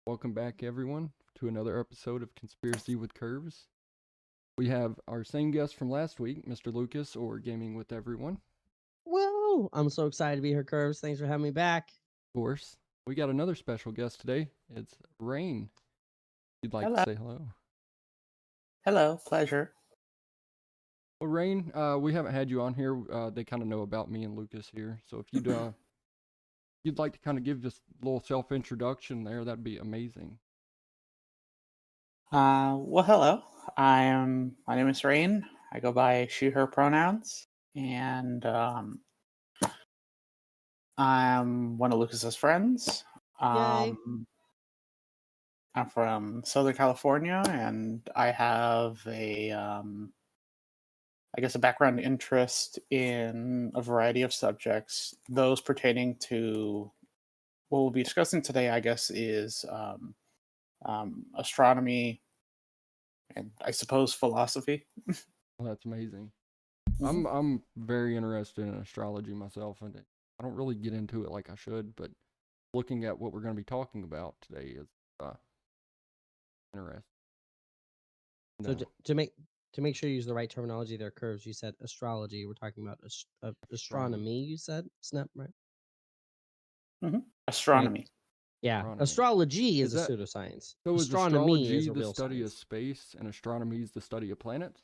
Welcome back, everyone, to another episode of Conspiracy with Curves. We have our same guest from last week, Mr. Lucas, or Gaming with Everyone. Whoa! I'm so excited to be here, Curves. Thanks for having me back. Of course, we got another special guest today. It's Raine. You'd like to Hello. say hello? Hello. Pleasure. Well, Raine, we haven't had you on here. They kind of know about me and Lucas here. So if you'd like to kind of give just a little self introduction there, that'd be amazing. Hello. My name is Raine. I go by she/her pronouns, and I'm one of Lucas's friends. Yay! I'm from Southern California, and I have I guess, a background interest in a variety of subjects. Those pertaining to what we'll be discussing today, I guess, is astronomy and I suppose philosophy. Well, that's amazing. Mhm. I'm very interested in astrology myself, and I don't really get into it like I should. But looking at what we're going to be talking about today is uh, interesting. So No, to make sure you use the right terminology there, Curves. You said astrology. We're talking about astronomy, astronomy. You said snap right? Right. Astronomy. Yeah. astronomy. Astrology Is is a that pseudoscience. so? Is Astronomy is astrology a the real study of science. space, and astronomy is the study of planets?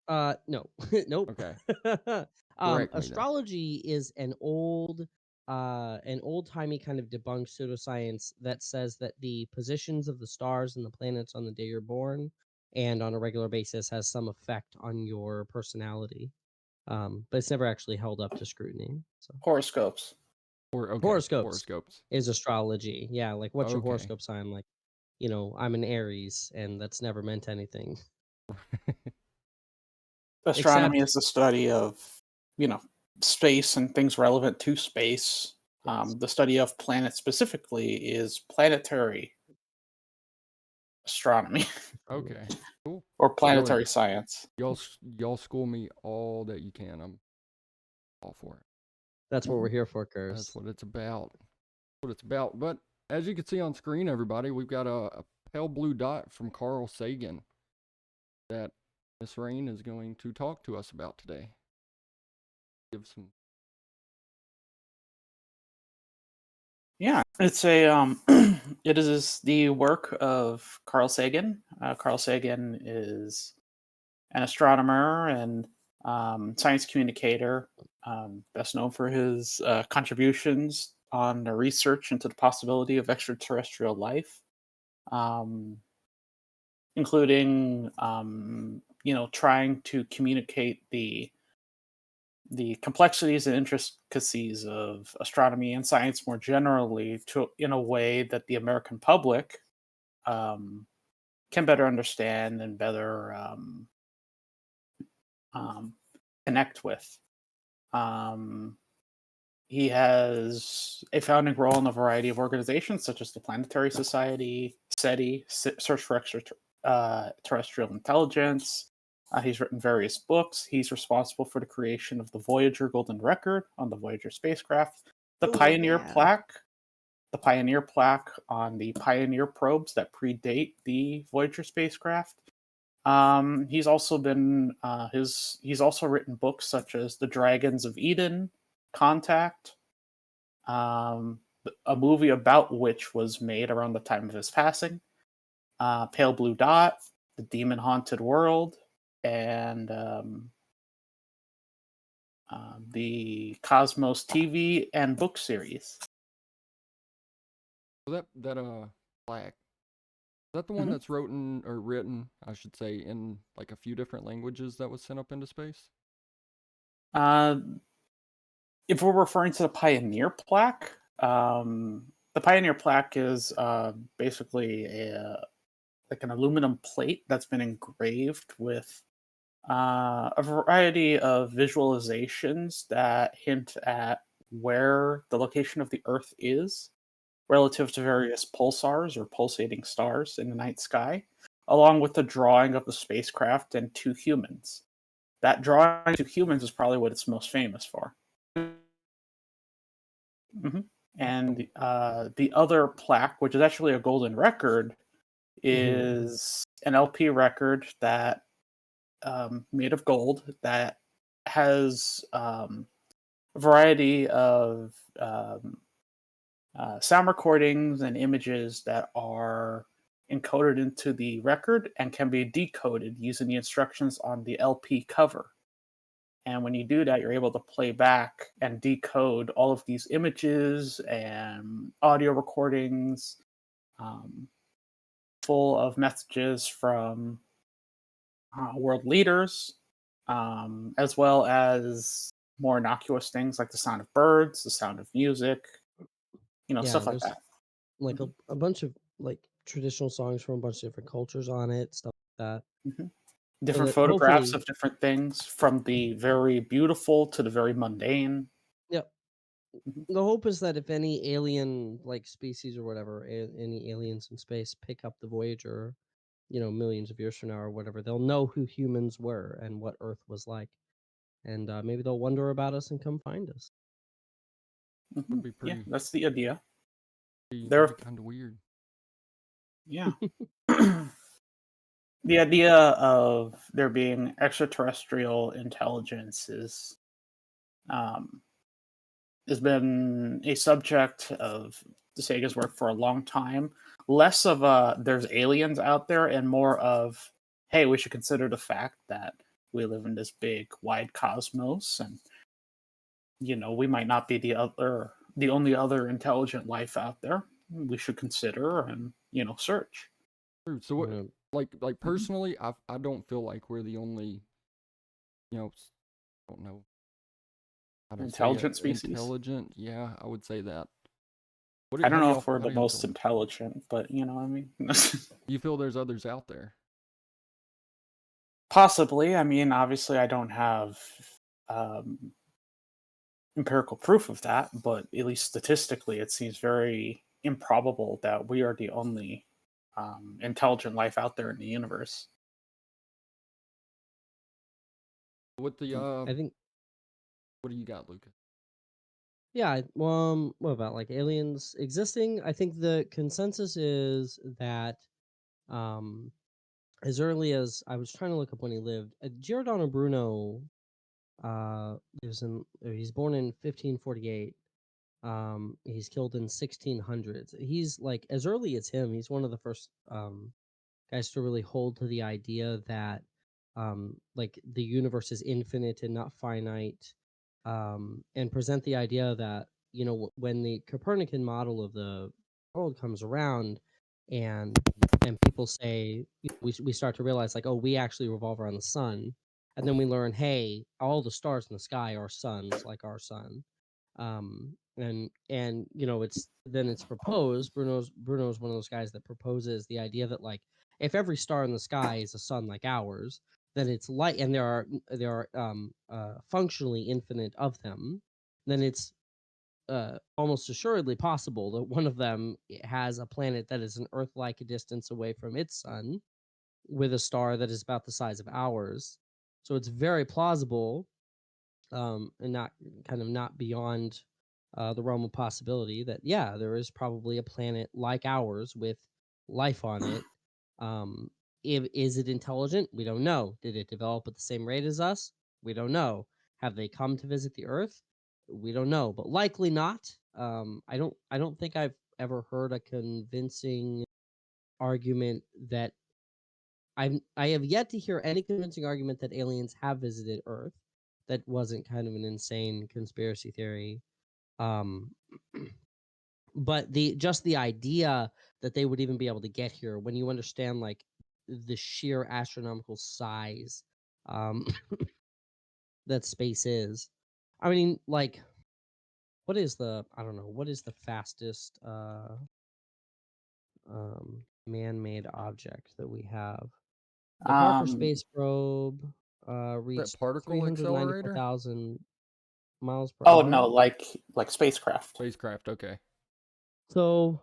No, nope. Okay, correct me then. Astrology is an old timey kind of debunked pseudoscience that says that the positions of the stars and the planets on the day you're born and on a regular basis has some effect on your personality. But it's never actually held up to scrutiny. So Horoscopes. Or okay, horoscopes horoscopes. is astrology. Yeah, like what's your Okay, horoscope sign? Like, I'm an Aries, and that's never meant anything. Astronomy Except is the study of, you know, space and things relevant to space. yes. The study of planets specifically is planetary astronomy Astronomy. okay, cool. or Go ahead. planetary science. Y'all school me all that you can. I'm all for it. That's what Mhm. we're here for, That's Curves. what it's about. What it's about. But as you can see on screen, everybody, we've got a pale blue dot from Carl Sagan that Miss Rain is going to talk to us about today. Give some. Yeah, it's a it is the work of Carl Sagan. Carl Sagan is an astronomer and science communicator, best known for his contributions on the research into the possibility of extraterrestrial life, um, including trying to communicate the complexities and intricacies of astronomy and science more generally to in a way that the American public um, can better understand and better um, connect with. Um, he has a founding role in a variety of organizations such as the Planetary Society, SETI, Search for Extraterrestrial Intelligence. He's written various books. He's responsible for the creation of the Voyager Golden Record on the Voyager spacecraft, the Oh Pioneer yeah. plaque, the Pioneer plaque on the Pioneer probes that predate the Voyager spacecraft. He's also written books such as The Dragons of Eden, Contact, um, a movie about which was made around the time of his passing, Pale Blue Dot, The Demon Haunted World, and the Cosmos TV and book series. So that plaque, is that the one Mhm. that's written, I should say, in like a few different languages that was sent up into space? Uh, if we're referring to the Pioneer plaque is basically like an aluminum plate that's been engraved with a variety of visualizations that hint at where the location of the Earth is relative to various pulsars or pulsating stars in the night sky, along with the drawing of the spacecraft and two humans. That drawing of two humans is probably what it's most famous for. hmm And the other plaque, which is actually a golden record, is an LP record that made of gold that has a variety of sound recordings and images that are encoded into the record and can be decoded using the instructions on the LP cover. And when you do that, you're able to play back and decode all of these images and audio recordings full of messages from world leaders, as well as more innocuous things like the sound of birds, the sound of music, Yeah, stuff like there's that. like a bunch of like traditional songs from a bunch of different cultures on it, stuff like that. Mhm. So Different that photographs hopefully, of different things, from the very beautiful to the very mundane. yeah, Mhm. the hope is that if any alien like species or whatever, any aliens in space pick up the Voyager, millions of years from now or whatever, they'll know who humans were and what Earth was like, and maybe they'll wonder about us and come find us. Would be Yeah, pretty. that's the idea. That'd be There, kind of weird. yeah. The idea of there being extraterrestrial intelligences um, has been a subject of the Sega's work for a long time. Less of a there's aliens out there, and more of, hey, we should consider the fact that we live in this big, wide cosmos, and we might not be the only other intelligent life out there. We should consider and search. True. So what, You like Mhm. personally, I don't feel like we're the only, I don't know how to say it, Intelligent species. intelligent. Yeah, I would say that. I How don't do know y'all if we're how the do y'all most feel? intelligent, but you know what I mean. Do you feel there's others out there? Possibly. I mean, obviously, I don't have um, empirical proof of that, but at least statistically, it seems very improbable that we are the only intelligent life out there in the universe. With the I think, what do you got, Lucas? yeah. What about like aliens existing? I think the consensus is that, um, as early as I was trying to look up when he lived, Giordano Bruno lives in. He's born in 1548. He's killed in 1600s. He's like as early as him. He's one of the first guys to really hold to the idea that like the universe is infinite and not finite, and present the idea that when the Copernican model of the world comes around, and people say we start to realize like, oh, we actually revolve around the sun, and then we learn, hey, all the stars in the sky are suns like our sun. And it's proposed. Bruno's one of those guys that proposes the idea that like if every star in the sky is a sun like ours, then it's light, and there are functionally infinite of them, then it's almost assuredly possible that one of them has a planet that is an Earth-like distance away from its sun, with a star that is about the size of ours. So it's very plausible, and not beyond the realm of possibility that yeah, there is probably a planet like ours with life on it. Um, is it intelligent? We don't know. Did it develop at the same rate as us? We don't know. Have they come to visit the Earth? We don't know, but likely not. I don't think I've ever heard a convincing argument that I have yet to hear any convincing argument that aliens have visited Earth that wasn't kind of an insane conspiracy theory. Um, but the idea that they would even be able to get here, when you understand like the sheer astronomical size um, that space is. I mean, like, I don't know, what is the fastest man-made object that we have? The Parker Um, Space Probe That reached particle accelerator? 394,000 miles per oh no, hour. like spacecraft. Spacecraft, okay. So,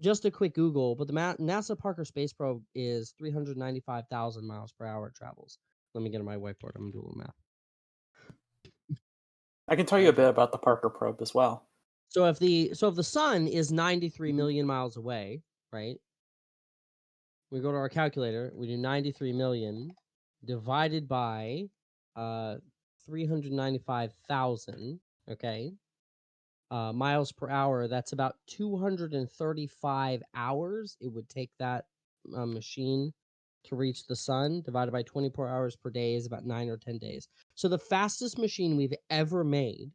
just a quick Google, but the NASA Parker Space Probe is 395,000 miles per hour it travels. Let me get on my whiteboard. I'm gonna do a little math. I can tell you a That's bit a about the Parker probe as well. So if the sun is 93 million miles away, right? We go to our calculator, we do 93 million divided by 395,000, okay? Miles per hour, that's about 235 hours it would take that machine to reach the sun. Divided by 24 hours per day is about 9 or 10 days. So the fastest machine we've ever made,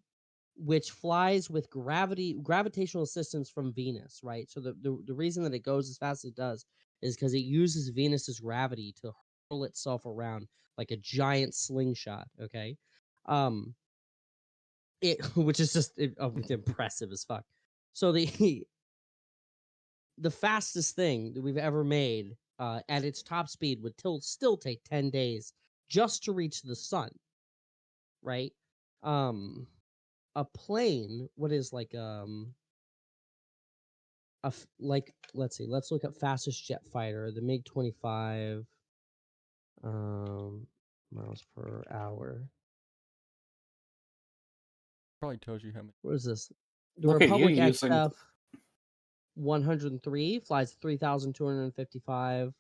which flies with gravitational assistance from Venus, right? So the reason that it goes as fast as it does is because it uses Venus's gravity to hurl itself around like a giant slingshot, okay? It which is just impressive as fuck. So the the fastest thing that we've ever made at its top speed would still take 10 days just to reach the sun, right? Um a plane, what is like like, let's see, let's look up fastest jet fighter, the MiG-25 miles per hour. Probably tells you how many. What is this? The Look at you Republic using. XF 103 flies 3,255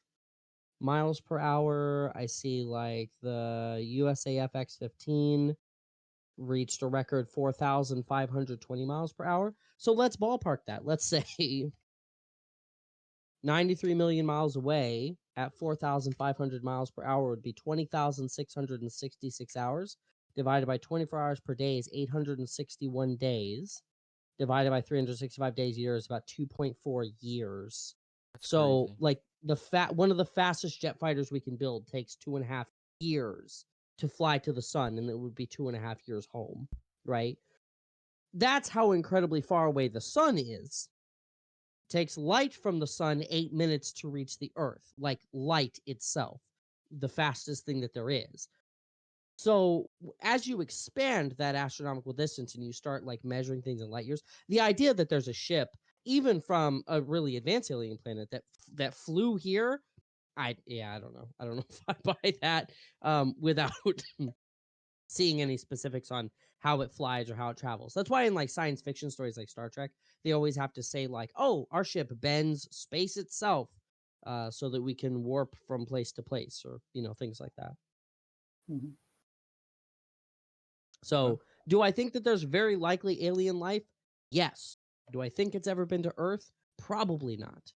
miles per hour. I see like the USAF X-15 reached a record 4,520 miles per hour. So let's ballpark that. Let's say 93 million miles away at 4,500 miles per hour would be 20,666 hours. Divided by 24 hours per day is 861 days. Divided by 365 days a year is about 2.4 years. That's So, crazy. like one of the fastest jet fighters we can build takes 2.5 years to fly to the sun, and it would be 2.5 years home, right? That's how incredibly far away the sun is. Takes light from the sun 8 minutes to reach the earth, like light itself, the fastest thing that there is. So as you expand that astronomical distance and you start like measuring things in light years, the idea that there's a ship, even from a really advanced alien planet, that flew here, I don't know. I don't know if I buy that without seeing any specifics on how it flies or how it travels. That's why in like science fiction stories like Star Trek, they always have to say like, "Oh, our ship bends space itself, so that we can warp from place to place," or things like that. Mhm. So, do I think that there's very likely alien life? Yes. Do I think it's ever been to Earth? Probably not.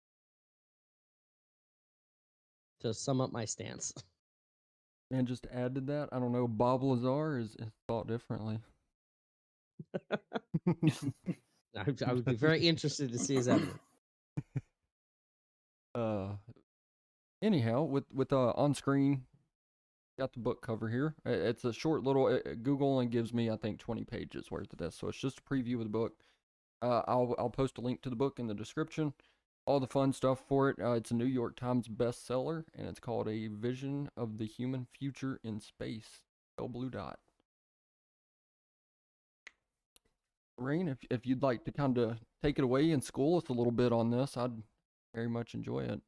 To sum up my stance. And just to add to that, I don't know, Bob Lazar is thought differently. I would be very interested to see his evidence. uh Anyhow, with on screen, got the book cover here. It's a short little. Google only gives me I think 20 pages worth of this, so it's just a preview of the book. I'll post a link to the book in the description. All the fun stuff for it. It's a New York Times bestseller, and it's called A Vision of the Human Future in Space. Pale Blue Dot. Raine, if you'd like to kind of take it away and school us a little bit on this, I'd very much enjoy it.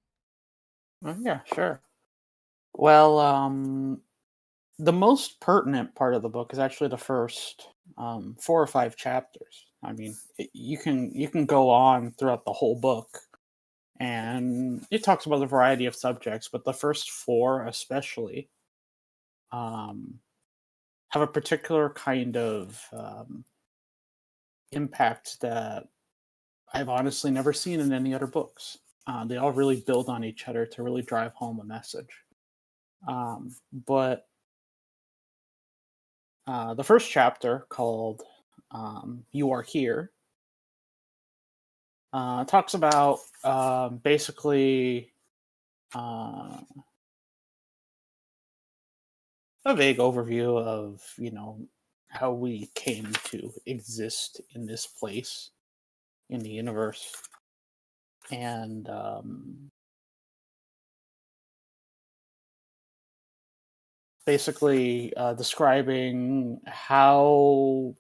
Oh, yeah, sure. Well, the most pertinent part of the book is actually the first 4 or 5 chapters. I mean, you can go on throughout the whole book, and it talks about a variety of subjects, but the first 4 especially um, have a particular kind of impact that I've honestly never seen in any other books. They all really build on each other to really drive home a message. But the first chapter, called You Are Here, talks about basically uh, a vague overview of, how we came to exist in this place in the universe. And basically describing how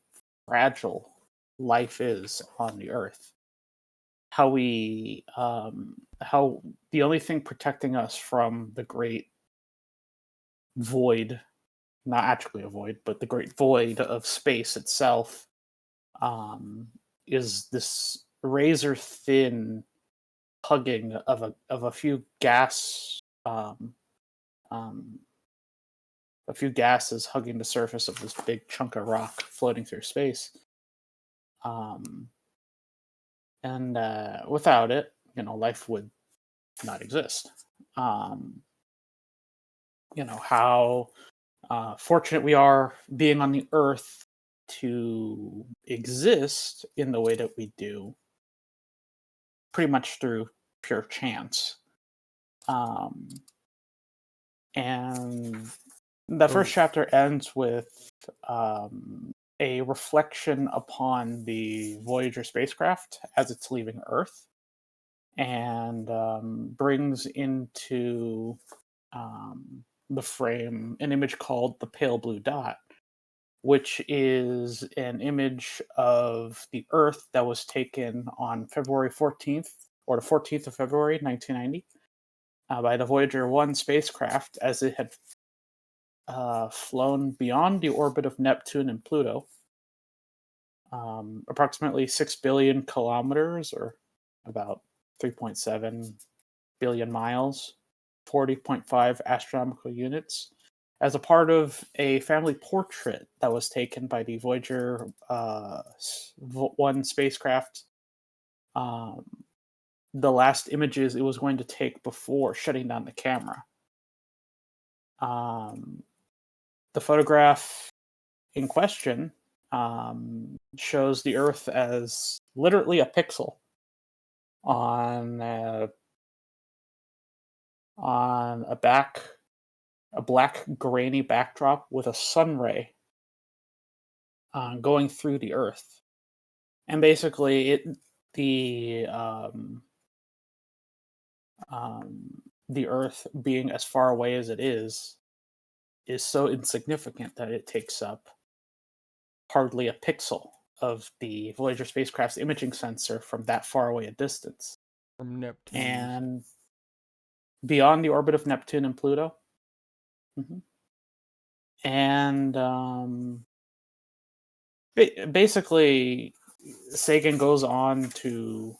fragile life is on the earth, how the only thing protecting us from the great void, not actually a void, but the great void of space itself, um, is this razor thin hugging of a few um, a few gases hugging the surface of this big chunk of rock floating through space. Um, and without it, life would not exist. Um, how fortunate we are being on the Earth to exist in the way that we do, pretty much through pure chance. Um, and the first chapter ends with a reflection upon the Voyager spacecraft as it's leaving Earth, and brings into the frame an image called the pale blue dot, which is an image of the Earth that was taken on February 14th, or the 14th of February, 1990, by the Voyager 1 spacecraft as it had flown beyond the orbit of Neptune and Pluto, approximately 6 billion kilometers, or about 3.7 billion miles, 40.5 astronomical units, as a part of a family portrait that was taken by the Voyager 1 spacecraft. The last images it was going to take before shutting down the camera. The photograph in question shows the Earth as literally a pixel on a black grainy backdrop with a sun ray going through the Earth, and basically the Earth being as far away as it is so insignificant that it takes up hardly a pixel of the Voyager spacecraft's imaging sensor from that far away a distance. From Neptune. And beyond the orbit of Neptune and Pluto. Mm-hmm. And basically, Sagan goes on to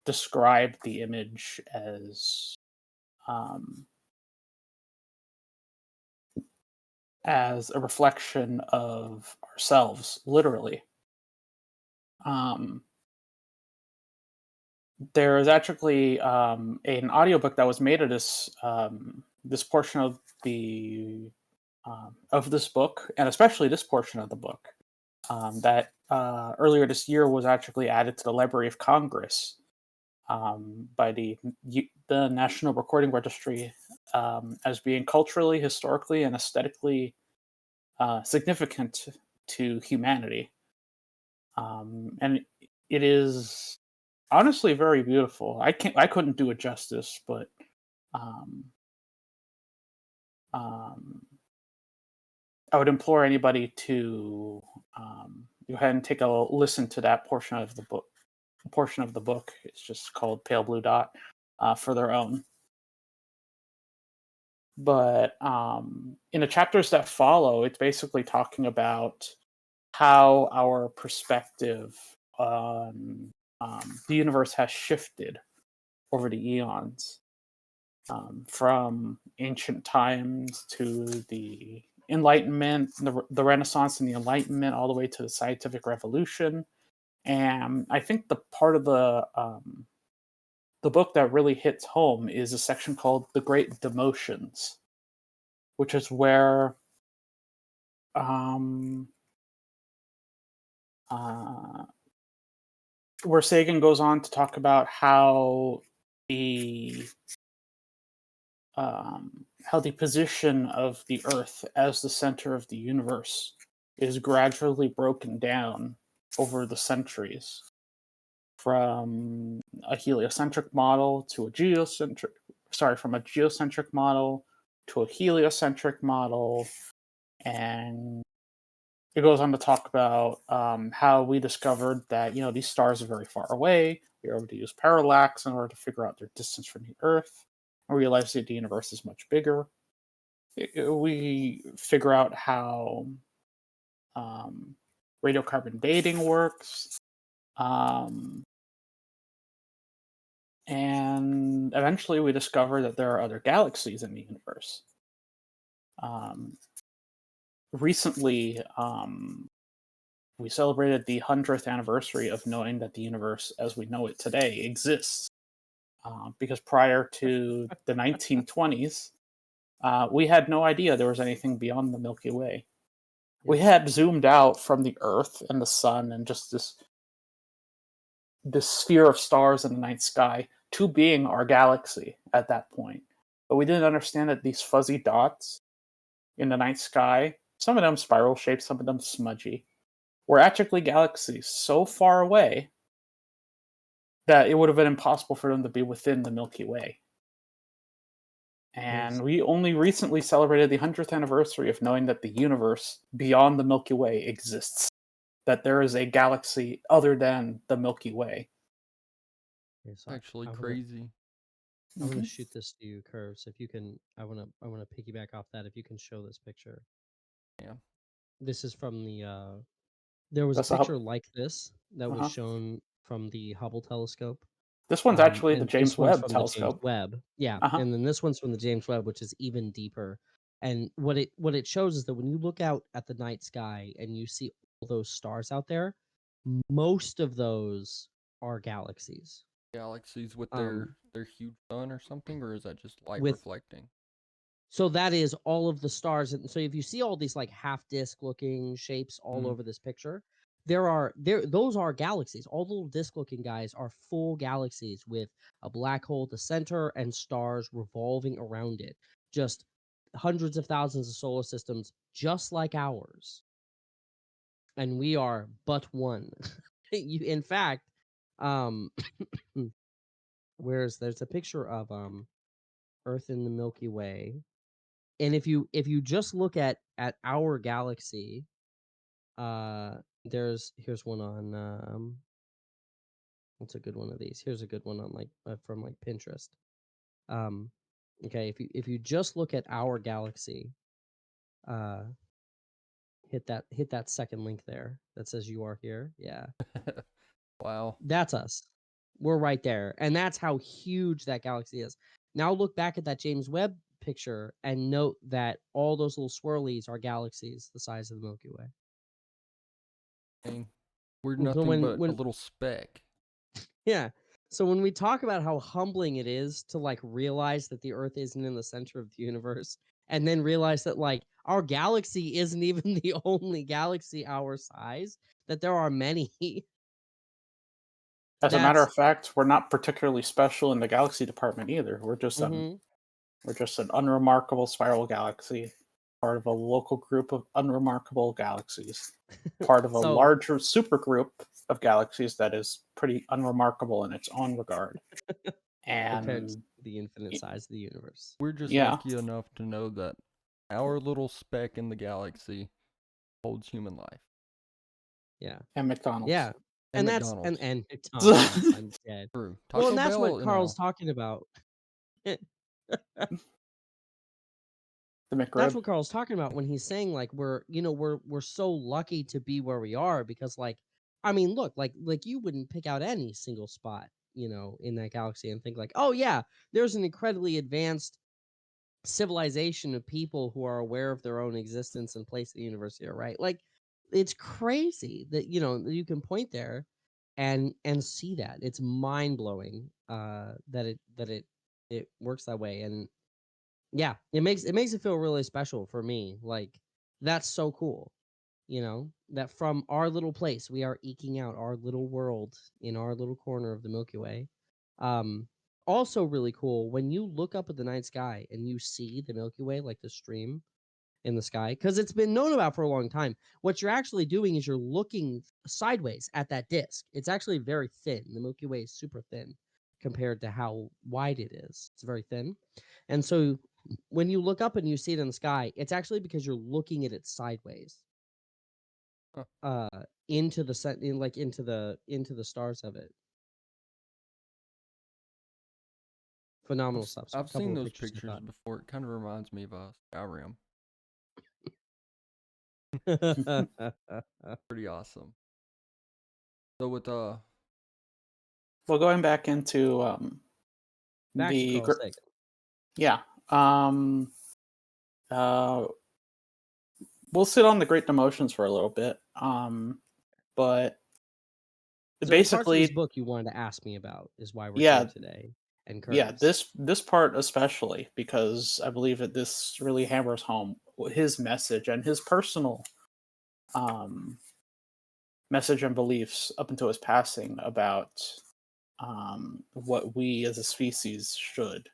describe the image as a reflection of ourselves, literally. There is actually an audiobook that was made of this portion of this book, and especially this portion of the book, that earlier this year was actually added to the Library of Congress by the National Recording Registry as being culturally, historically, and aesthetically significant to humanity. And it is honestly very beautiful. I couldn't do it justice, but I would implore anybody to go ahead and take a listen to that portion of the book. It's just called Pale Blue Dot for their own. But in the chapters that follow, it's basically talking about how our perspective on the universe has shifted over the eons, from ancient times to the Enlightenment, the Renaissance and the Enlightenment, all the way to the Scientific Revolution. And I think the part of the book that really hits home is a section called "The Great Demotions," which is where Sagan goes on to talk about how the position of the Earth as the center of the universe is gradually broken down over the centuries, from a heliocentric model to from a geocentric model to a heliocentric model. And it goes on to talk about how we discovered that these stars are very far away. We were able to use parallax in order to figure out their distance from the Earth, and realize that the universe is much bigger. We figure out how radiocarbon dating works, Um, and eventually we discover that there are other galaxies in the universe. Um, Recently, we celebrated the 100th anniversary of knowing that the universe as we know it today exists. Because prior to the 1920s, we had no idea there was anything beyond the Milky Way. We Yes. had zoomed out from the Earth and the Sun and just this sphere of stars in the night sky to being our galaxy at that point. But we didn't understand that these fuzzy dots in the night sky, some of them spiral shaped, some of them smudgy, were actually galaxies so far away that it would have been impossible for them to be within the Milky Way. Yes. And we only recently celebrated the 100th anniversary of knowing that the universe beyond the Milky Way exists, that there is a galaxy other than the Milky Way. Okay, so Actually I wanna, crazy. I wanna Mhm. shoot this to you, Curves. If you can, I wanna piggyback off that. If you can show this picture. Yeah. This is from the. There was a That's a picture like this that was uh-huh. shown from the Hubble telescope. This one's actually the And this James one's Webb from the James telescope. Webb. Yeah, Uh-huh. and then this one's from the James Webb, which is even deeper. And what it shows is that when you look out at the night sky and you see all those stars out there, most of those are galaxies. Galaxies with Um, their huge sun or something, or is that just light with reflecting? So that is all of the stars. And so if you see all these like half disc looking shapes all Mm. over this picture, those are galaxies. All the little disc looking guys are full galaxies with a black hole at the center and stars revolving around it. Just hundreds of thousands of solar systems just like ours. And we are but one. In fact, um there's a picture of Earth in the Milky Way. And if you just look at our galaxy, here's one on what's a good one of these? Here's a good one on like from like Pinterest. Um, okay, if you just look at our galaxy, uh, hit that second link there that says you are here. Yeah, Wow. that's us. We're right there, and that's how huge that galaxy is. Now look back at that James Webb picture and note that all those little swirlies are galaxies the size of the Milky Way. Dang. We're So nothing but a little speck. yeah. So when we talk about how humbling it is to like realize that the Earth isn't in the center of the universe, and then realize that like our galaxy isn't even the only galaxy our size, that there are many. As a matter That's of fact, we're not particularly special in the galaxy department either. mhm. We're just an unremarkable spiral galaxy, part of a local group of unremarkable galaxies, part of a So larger supergroup of galaxies that is pretty unremarkable in its own regard. compared to And the infinite size of the universe. We're just yeah, lucky enough to know that our little speck in the galaxy holds human life. Yeah. and McDonald's. Yeah. And And that's and McDonald's. and McDonald's, I'm dead. True. Well, and Taco that's Bell, what you Carl's know. talking about. The That's McRib. what Carl's talking about when he's saying like we're so lucky to be where we are because like I mean look like you wouldn't pick out any single spot in that galaxy and think like oh yeah there's an incredibly advanced civilization of people who are aware of their own existence and place in the universe here right like it's crazy that that you can point there and see that it's mind blowing that it works that way and yeah, it makes it feel really special for me. Like that's so cool. That from our little place we are eking out our little world in our little corner of the Milky Way. Um Also really cool when you look up at the night sky and you see the Milky Way like the stream in the sky because it's been known about for a long time. What you're actually doing is you're looking sideways at that disk. It's actually very thin. The Milky Way is super thin compared to how wide it is. It's very thin. And so when you look up and you see it in the sky, it's actually because you're looking at it sideways Huh. uh into the set in like into the stars of it. Phenomenal stuff. So a I've couple seen of those pictures pictures before. It kind of reminds me of Skyrim. I thought. Pretty awesome. So with Well, going back into Back to the Carl Sagan. yeah, um, uh, we'll sit on the great demotions for a little bit. But So the parts of his basically, book you wanted to ask me about is why we're here yeah, today, and yeah, curves. this part especially because I believe that this really hammers home his message and his personal um message and beliefs up until his passing about what we as a species should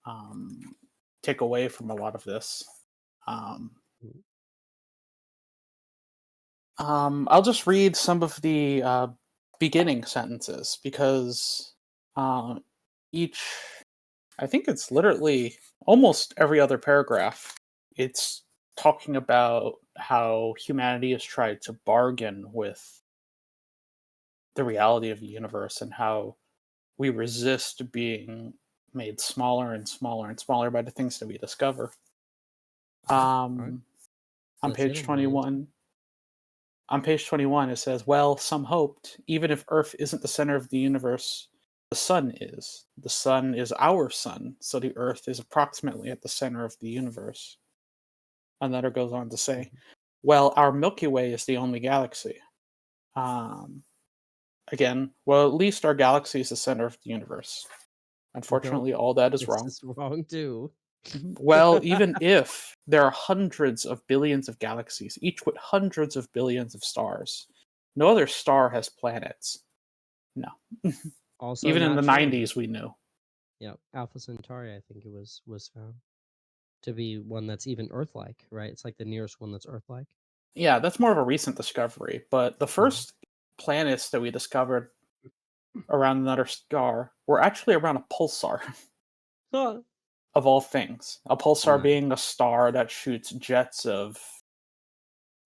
um, take away from a lot of this. Um, Mm. I'll just read some of the beginning sentences because uh, each, I think it's literally almost every other paragraph, it's talking about how humanity has tried to bargain with the reality of the universe and how we resist being made smaller and smaller and smaller by the things that we discover. Okay. All right. Um, on Let's hit page him. What answer? 21, on page 21, it says, "Well, some hoped, even if Earth isn't the center of the universe, the sun is. The sun is our sun, so the Earth is approximately at the center of the universe." Another goes on to say, Mhm. "Well, our Milky Way is the only galaxy." Um, Again, well, at least our galaxy is the center of the universe. Nope. Unfortunately, all that is This wrong. is wrong too. Mhm. Well, even if there are hundreds of billions of galaxies, each with hundreds of billions of stars, no other star has planets. No. Also Even in not the true. 90s, we knew. Yeah, Alpha Centauri, I think it was found to be one that's even Earth-like, right? It's like the nearest one that's Earth-like. Yeah, that's more of a recent discovery. But the Mhm. first planets that we discovered around another star were actually around a pulsar, Huh. of all things. A pulsar Nice. being a star that shoots jets of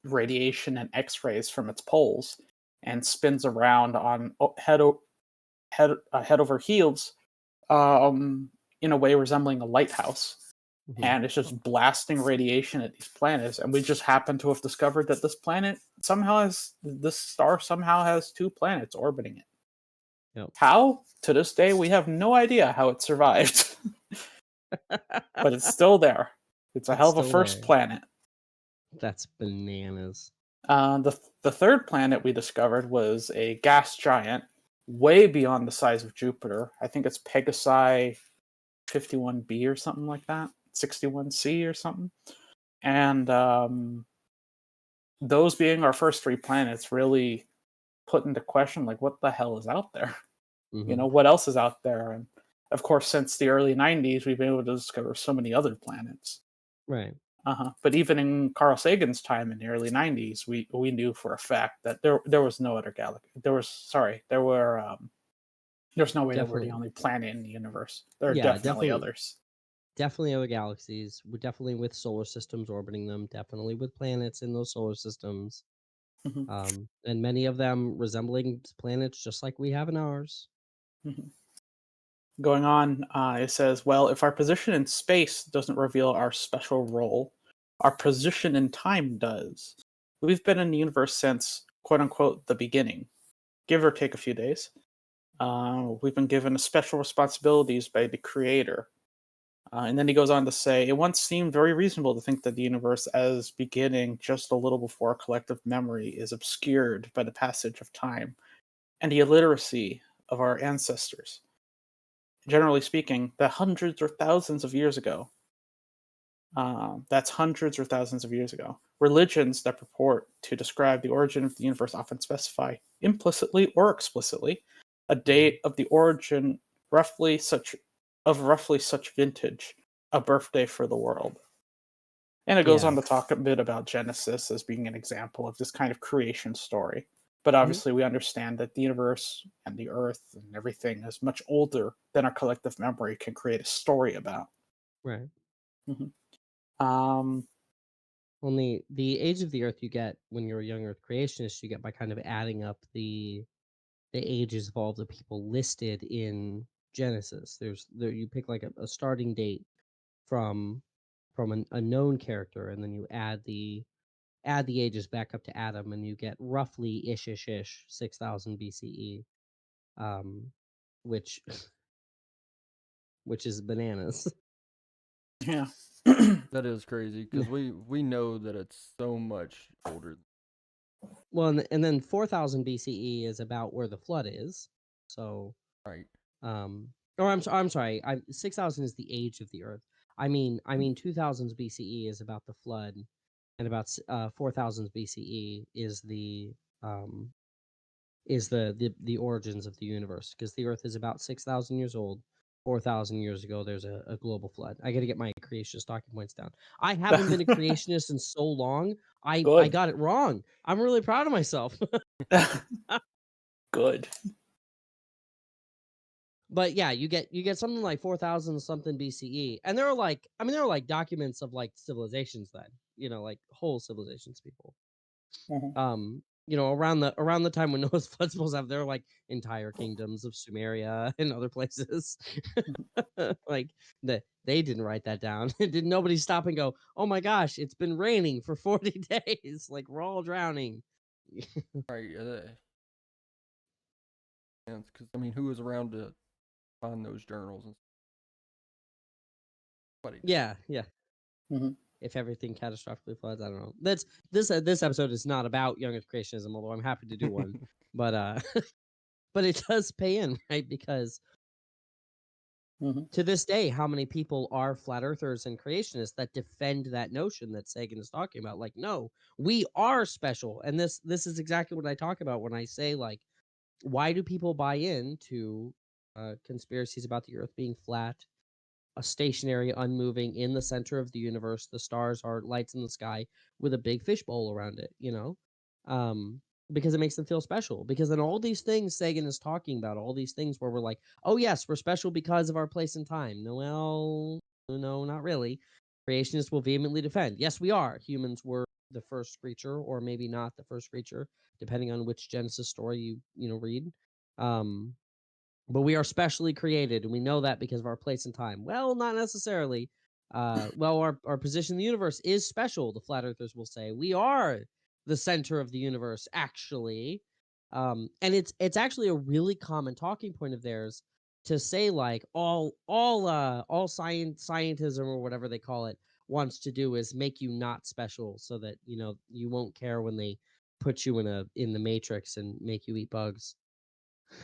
radiation and X rays from its poles and spins around on head over heels um, in a way resembling a lighthouse. Mhm. And it's just blasting radiation at these planets. And we just happen to have discovered that this star somehow has two planets orbiting it. Yep. How? To this day, we have no idea how it survived, but it's still there. It's a It's hell of a still first there. planet. That's bananas. The third planet we discovered was a gas giant, way beyond the size of Jupiter. I think it's Pegasi 51b or something like that, 61c or something. And those being our first three planets really put into question like what the hell is out there? Mhm. What else is out there? And of course, since the early 90s, we've been able to discover so many other planets. Right. But even in Carl Sagan's time in the early 90s, we knew for a fact that there was no other galaxy. There's no way that we're the Definitely. only planet in the universe. There are Yeah, definitely definitely. others. Definitely other galaxies. We're definitely with solar systems orbiting them. Definitely with planets in those solar systems. Mhm, And many of them resembling planets just like we have in ours. mhm. Going on, it says, well, if our position in space doesn't reveal our special role, our position in time does. We've been in the universe since, quote unquote, the beginning, give or take a few days. We've been given special responsibilities by the Creator. And then he goes on to say, it once seemed very reasonable to think that the universe as beginning just a little before collective memory is obscured by the passage of time and the illiteracy of our ancestors. Generally speaking, that hundreds or thousands of years ago, that's hundreds or thousands of years ago, religions that purport to describe the origin of the universe often specify, implicitly or explicitly, a Mhm. date of the origin roughly such vintage, a birthday for the world. And it goes Yeah. on to talk a bit about Genesis as being an example of this kind of creation story. But Mhm. obviously, we understand that the universe and the earth and everything is much older than our collective memory can create a story about. Right. Mhm. Um, Only the age of the Earth you get when you're a young Earth creationist, you get by kind of adding up the ages of all the people listed in Genesis. There you pick like a starting date from a known character, and then you add add the ages back up to Adam, and you get roughly 6,000 BCE, which which is bananas. Yeah. That is crazy because we know that it's so much older. Well, and then 4,000 BCE is about where the flood is. So, Right. or I'm sorry, 6,000 is the age of the Earth. I mean 2,000 BCE is about the flood, and about 4,000 BCE is the origins of the universe, because the Earth is about 6,000 years old. 4,000 years ago, there's a global flood. I got to get my creationist talking points down. I haven't been a creationist in so long. I Good. got it wrong. I'm really proud of myself. Good. But yeah, you get something like 4,000 something BCE, and there are like documents of like civilizations then, like whole civilizations, people. Mhm. Around the time when Noah's flood supposed to have, there were like entire kingdoms of Sumeria and other places. Like they didn't write that down. Did nobody stop and go, "Oh my gosh, it's been raining for 40 days. Like we're all drowning." Right. Because I mean, who was around to find those journals and somebody did. Yeah, yeah. Mhm. If everything catastrophically floods, I don't know. This episode is not about young Earth creationism, although I'm happy to do one. But but it does pay in, right? Because Mhm. to this day, how many people are flat earthers and creationists that defend that notion that Sagan is talking about? Like, no, we are special. And this is exactly what I talk about when I say, like, why do people buy into conspiracies about the Earth being flat, a stationary, unmoving in the center of the universe? The stars are lights in the sky with a big fishbowl around it, Um, because it makes them feel special. Because then all these things Sagan is talking about, all these things where we're like, oh yes, we're special because of our place and time. No, well, no, not really. Creationists will vehemently defend. Yes, we are. Humans were the first creature, or maybe not the first creature, depending on which Genesis story you read. Um, but we are specially created, and we know that because of our place and time. Well, not necessarily. Our position in the universe is special, the flat earthers will say. We are the center of the universe, actually. And it's actually a really common talking point of theirs to say, like, all scientism, or whatever they call it, wants to do is make you not special, so that you won't care when they put you in the matrix and make you eat bugs.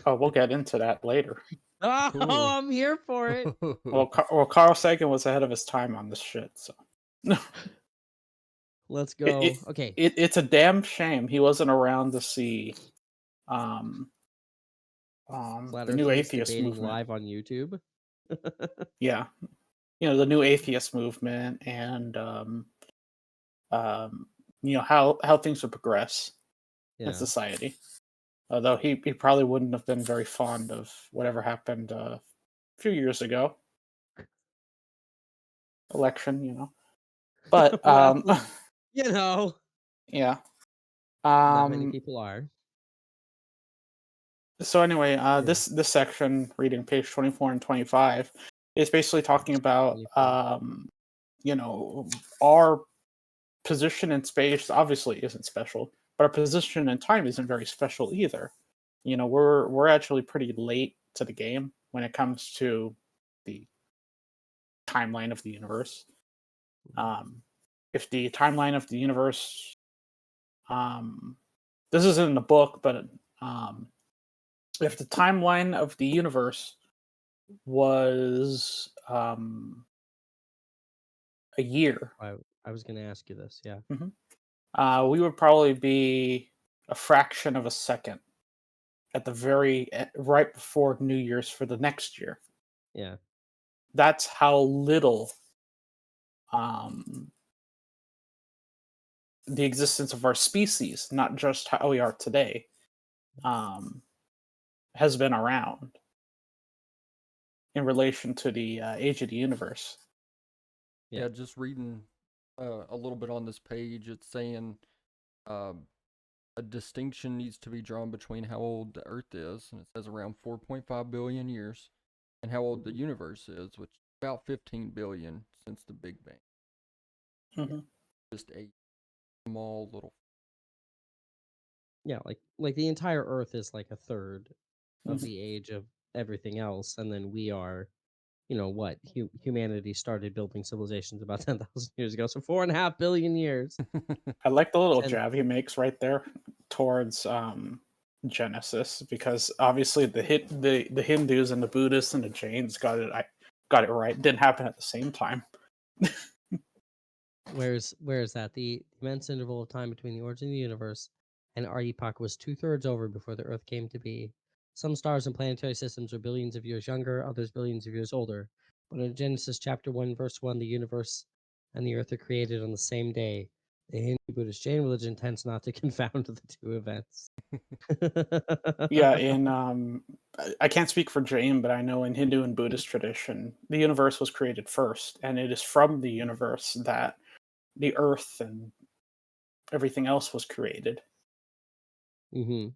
Oh, we'll get into that later. Oh, Cool. I'm here for it. Well, Carl Sagan was ahead of his time on this shit, so Let's it, go. it, Okay. it's a damn shame he wasn't around to see um Flat the new Earthers atheist debating movement. live on YouTube. Yeah, the new atheist movement, and um how things would progress in Yeah. society. Although he probably wouldn't have been very fond of whatever happened a few years ago, election. But Well, you know, yeah. not many Um, people are. so anyway, Yeah. this section, reading page 24 and 25, is basically talking about 24. you know our position in space obviously isn't special, but our position in time isn't very special either. We're actually pretty late to the game when it comes to the timeline of the universe. Um, if the timeline of the universe, um, this isn't in the book, but um, if the timeline of the universe was a year, I was going to ask you this. Yeah. mhm, we would probably be a fraction of a second at the right before New Year's for the next year. Yeah. That's how little um, the existence of our species, not just how we are today, um, has been around in relation to the age of the universe. Yeah. Yeah, just reading a little bit on this page, it's saying uh, a distinction needs to be drawn between how old the Earth is, and it says around 4.5 billion years, and how old the universe is, which is about 15 billion since the Big Bang. Mm-hmm. Just eight. small little. Yeah, like the entire Earth is like a third of Mhm. the age of everything else, and then we are, what humanity started building civilizations about 10,000 years ago, so 4.5 billion years. I like the little And jab he makes right there towards Genesis, because obviously the Hindus and the Buddhists and the Jains got it right. Didn't happen at the same time. where's that? The immense interval of time between the origin of the universe and our epoch was 2/3 over before the Earth came to be. Some stars and planetary systems are billions of years younger, others billions of years older. But in Genesis chapter 1, verse 1, the universe and the Earth are created on the same day. The Hindu Buddhist Jain religion tends not to confound the two events. Yeah, in I can't speak for Jain, but I know in Hindu and Buddhist tradition, the universe was created first, and it is from the universe that the earth and everything else was created. hmm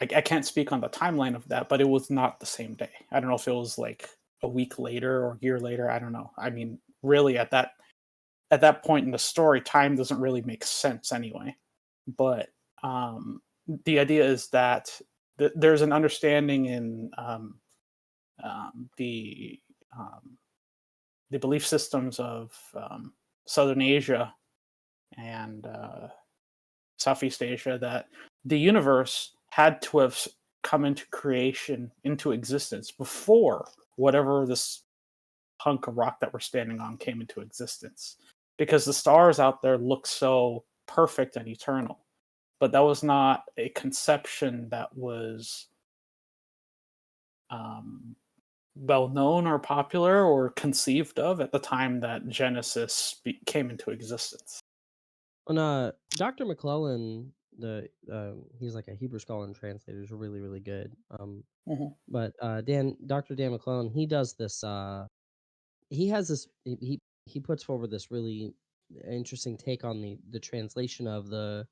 I can't speak on the timeline of that, but it was not the same day. I don't know if it was like a week later or a year later. I don't know. I mean, really, at that point in the story, time doesn't really make sense anyway. But the idea is that there's an understanding in um, the um, the belief systems of Southern Asia and Southeast Asia that the universe had to have come into creation, into existence before whatever this hunk of rock that we're standing on came into existence. Because the stars out there look so perfect and eternal. But that was not a conception that was um, well known or popular or conceived of at the time that Genesis came into existence. On Dr. McClellan, he's like a Hebrew scholar and translator, is really really good. Mhm. But Dr. Dan McClellan, he does this. He has this. He puts forward this really interesting take on the translation of the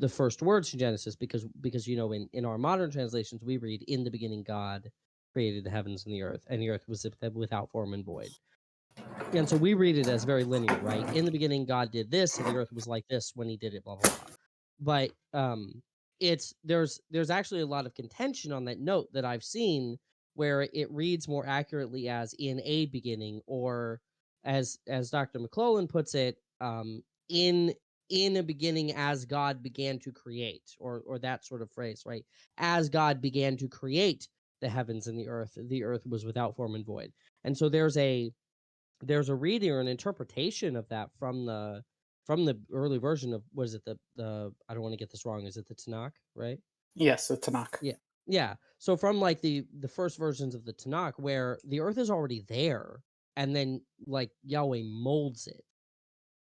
first words to Genesis, because in our modern translations we read, "In the beginning God created the heavens and the earth was without form and void." And so we read it as very linear, right? In the beginning, God did this, and the earth was like this when He did it, blah blah blah. But it's there's actually a lot of contention on that note that I've seen, where it reads more accurately as "in a beginning," or as Dr. McClellan puts it, in a beginning as God began to create, or that sort of phrase, right? As God began to create the heavens and the earth was without form and void. And so there's a reading or an interpretation of that from the early version of, was it the I don't want to get this wrong, is it the Tanakh, right? Yes, the Tanakh. Yeah. Yeah. So from like the first versions of the Tanakh, where the earth is already there, and then like Yahweh molds it,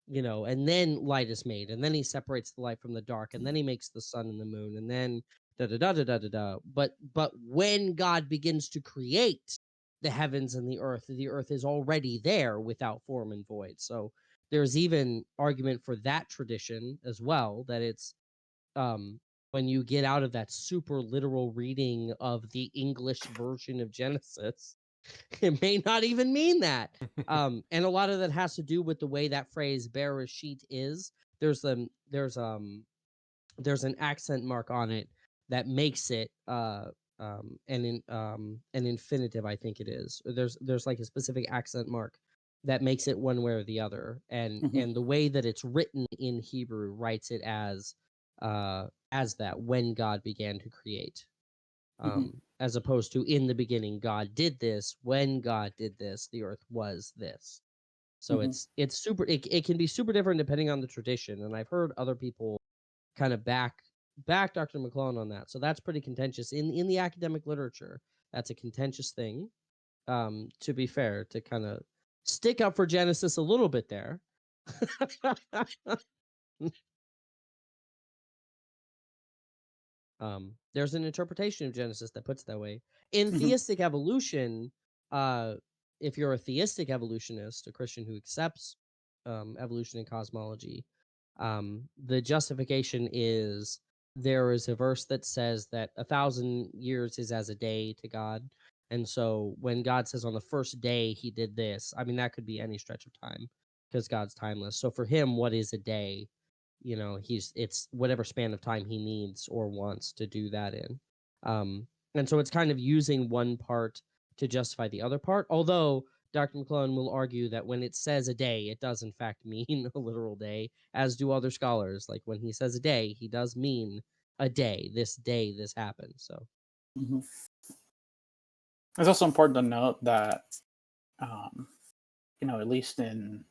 and then light is made, and then He separates the light from the dark, and then He makes the sun and the moon, and then da da da da da da da. But when God begins to create the heavens and the earth is already there without form and void. So there's even argument for that tradition as well, that it's um when you get out of that super literal reading of the English version of Genesis, it may not even mean that. And a lot of that has to do with the way that phrase Bereshit is. There's an accent mark on it that makes it an infinitive, I think it is. There's like a specific accent mark that makes it one way or the other. And Hmm. and the way that it's written in Hebrew writes it as that, when God began to create, Hmm. as opposed to in the beginning God did this, when God did this the earth was this. So Hmm. it's super, it can be super different depending on the tradition, and I've heard other people kind of back Dr. McClellan on that. So that's pretty contentious in the academic literature. That's a contentious thing. To be fair, to kind of stick up for Genesis a little bit there. There's an interpretation of Genesis that puts it that way. In Hmm. theistic evolution, uh, if you're a theistic evolutionist, a Christian who accepts evolution and cosmology, the justification is, there is a verse that says that 1,000 years is as a day to God. And so when God says on the first day He did this, I mean, that could be any stretch of time, because God's timeless. So for Him, what is a day? it's whatever span of time he needs or wants to do that in. And so it's kind of using one part to justify the other part. Although Dr. McClellan will argue that when it says a day, it does in fact mean a literal day, as do other scholars. Like when he says a day, he does mean a day. Day, this happened. So Mhm. It's also important to note that, at least in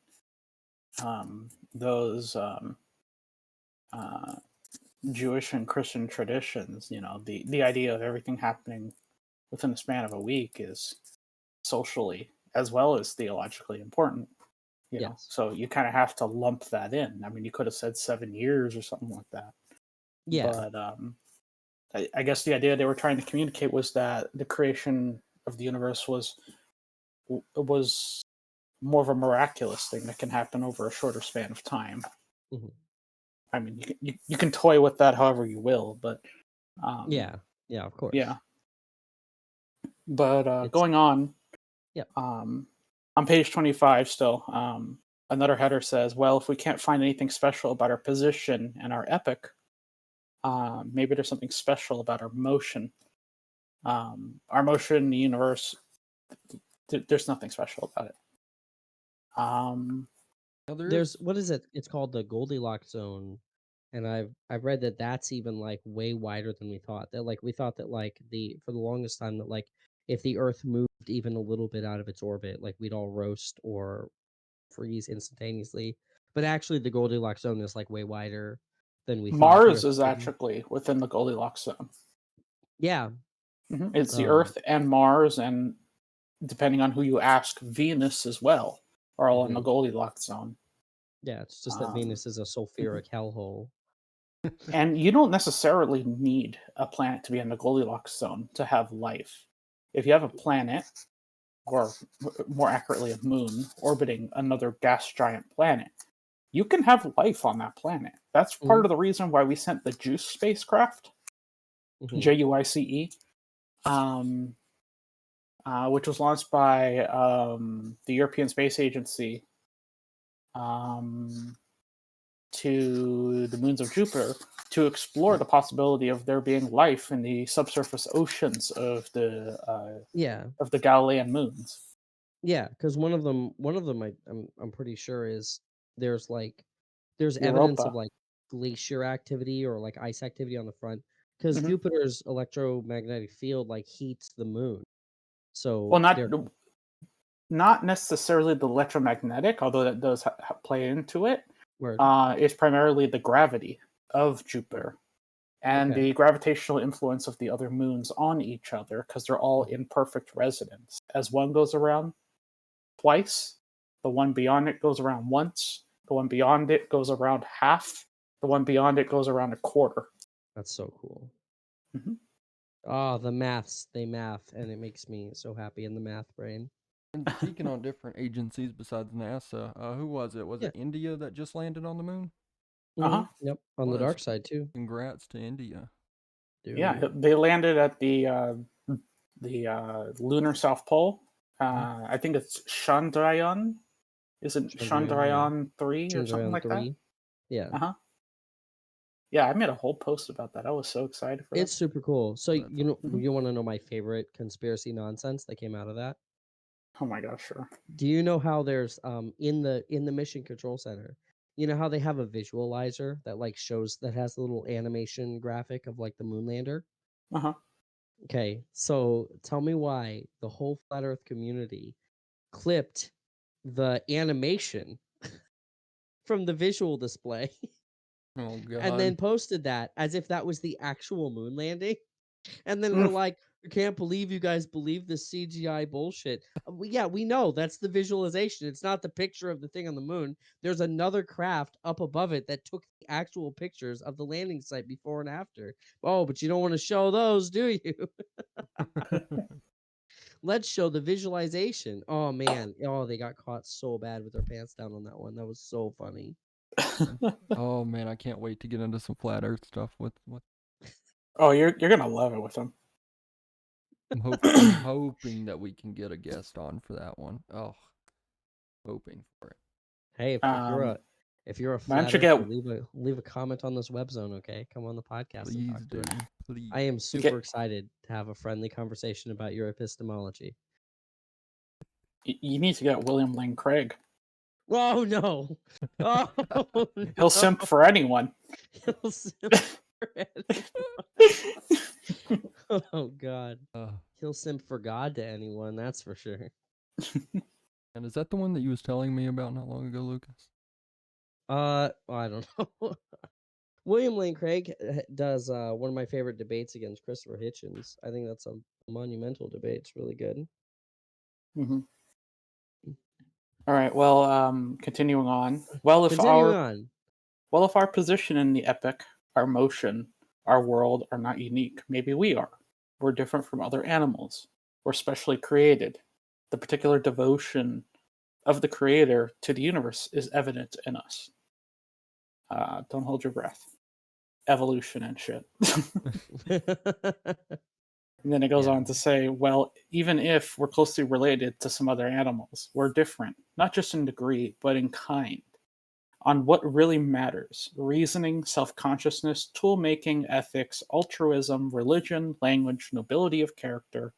those uh, Jewish and Christian traditions, the idea of everything happening within the span of a week is socially as well as theologically important. yes, So you kind of have to lump that in. I mean, you could have said 7 years or something like that, yeah, but I guess the idea they were trying to communicate was that the creation of the universe was more of a miraculous thing that can happen over a shorter span of time. mhm, I mean, you can toy with that however you will, but yeah, yeah, of course. yeah. But It's going on, Yep. On page 25 still, another header says, well, if we can't find anything special about our position and our epoch, maybe there's something special about our motion. Our motion in the universe, there's nothing special about it. Now There's what is it? It's called the Goldilocks zone, and I've read that that's even like way wider than we thought. That like we thought that like the for the longest time that like if the Earth moved even a little bit out of its orbit, like we'd all roast or freeze instantaneously. But actually, the Goldilocks zone is like way wider than we thought. Mars There's is actually within the Goldilocks zone. yeah, It's the um, Earth and Mars, and depending on who you ask, Venus as well, are all in the mhm. Goldilocks zone. Yeah. It's just that Um, Venus is a mhm. sulfuric hellhole. And you don't necessarily need a planet to be in the Goldilocks zone to have life. If you have a planet, or more accurately, a moon, orbiting another gas giant planet, you can have life on that planet. That's Hmm. part of the reason why we sent the JUICE spacecraft, Hmm. JUICE, um, which was launched by the European Space Agency um, to the moons of Jupiter to explore the possibility of there being life in the subsurface oceans Yeah. of the Galilean moons. Yeah, because one of them I'm pretty sure is there's like there's evidence of Europa. like glacier activity or like ice activity on the front because Hmm. Jupiter's electromagnetic field like heats the moon. Well, So not necessarily the electromagnetic, although that does play into it. word. Is primarily the gravity of Jupiter and Okay. the gravitational influence of the other moons on each other, because they're all Mhm. in perfect resonance. As one goes around twice, the one beyond it goes around once, the one beyond it goes around half, the one beyond it goes around a quarter. That's so cool. Mhm. Oh, the maths, they math, and it makes me so happy in the math brain. And speaking on different agencies besides NASA, who was it? Was Yeah. it India that just landed on the moon? Yep. On the Was. dark side too, Congrats to India. Yeah, dude. they landed at the lunar South Pole. Mhm. I think it's Chandrayaan. Isn't Chandrayaan, yeah. Chandrayaan 3 or something Chandrayaan like that? 3. Yeah. Uh huh. Yeah, I made a whole post about that. I was so excited for that. It's super cool. So That's awesome. Hmm. you want to know my favorite conspiracy nonsense that came out of that? Oh my gosh, sure. Do you know how there's in the mission control center, you know how they have a visualizer that like shows that has a little animation graphic of like the moon lander? Uh huh. Okay, so tell me why the whole flat earth community clipped the animation from the visual display Oh and God. then posted that as if that was the actual moon landing. And then we're Mm. like, I can't believe you guys believe this CGI bullshit. Yeah, we know that's the visualization. It's not the picture of the thing on the moon. There's another craft up above it that took the actual pictures of the landing site before and after. Oh, but you don't want to show those, do you? Let's show the visualization. Oh man. Oh, they got caught so bad with their pants down on that one. That was so funny. Oh man, I can't wait to get into some flat Earth stuff with Oh, you're gonna love it with them. I'm hoping that we can get a guest on for that one. Oh, hoping for it. Hey, um, If you're a Why don't flat you get earther, leave a comment on this web zone, okay? Come on the podcast and Please talk to do. me. Please. I am super get excited to have a friendly conversation about your epistemology. you need to get William Lane Craig. Oh no! Oh He'll no! simp for anyone. He'll simp for anyone. Oh god. He'll simp for God to anyone, that's for sure. And is that the one that you was telling me about not long ago, Lucas? I don't know. William Lane Craig does one of my favorite debates against Christopher Hitchens. I think that's a monumental debate. It's really good. Mm-hmm. All right. Well, continuing on. Well, if our position in the epic, our motion, our world are not unique, maybe we are. We're different from other animals. We're specially created. The particular devotion of the creator to the universe is evident in us. Don't hold your breath. Evolution and shit. And then it goes on to say, well, even if we're closely related to some other animals, we're different, not just in degree, but in kind. On what really matters: reasoning, self consciousness, tool making, ethics, altruism, religion, language, nobility of character.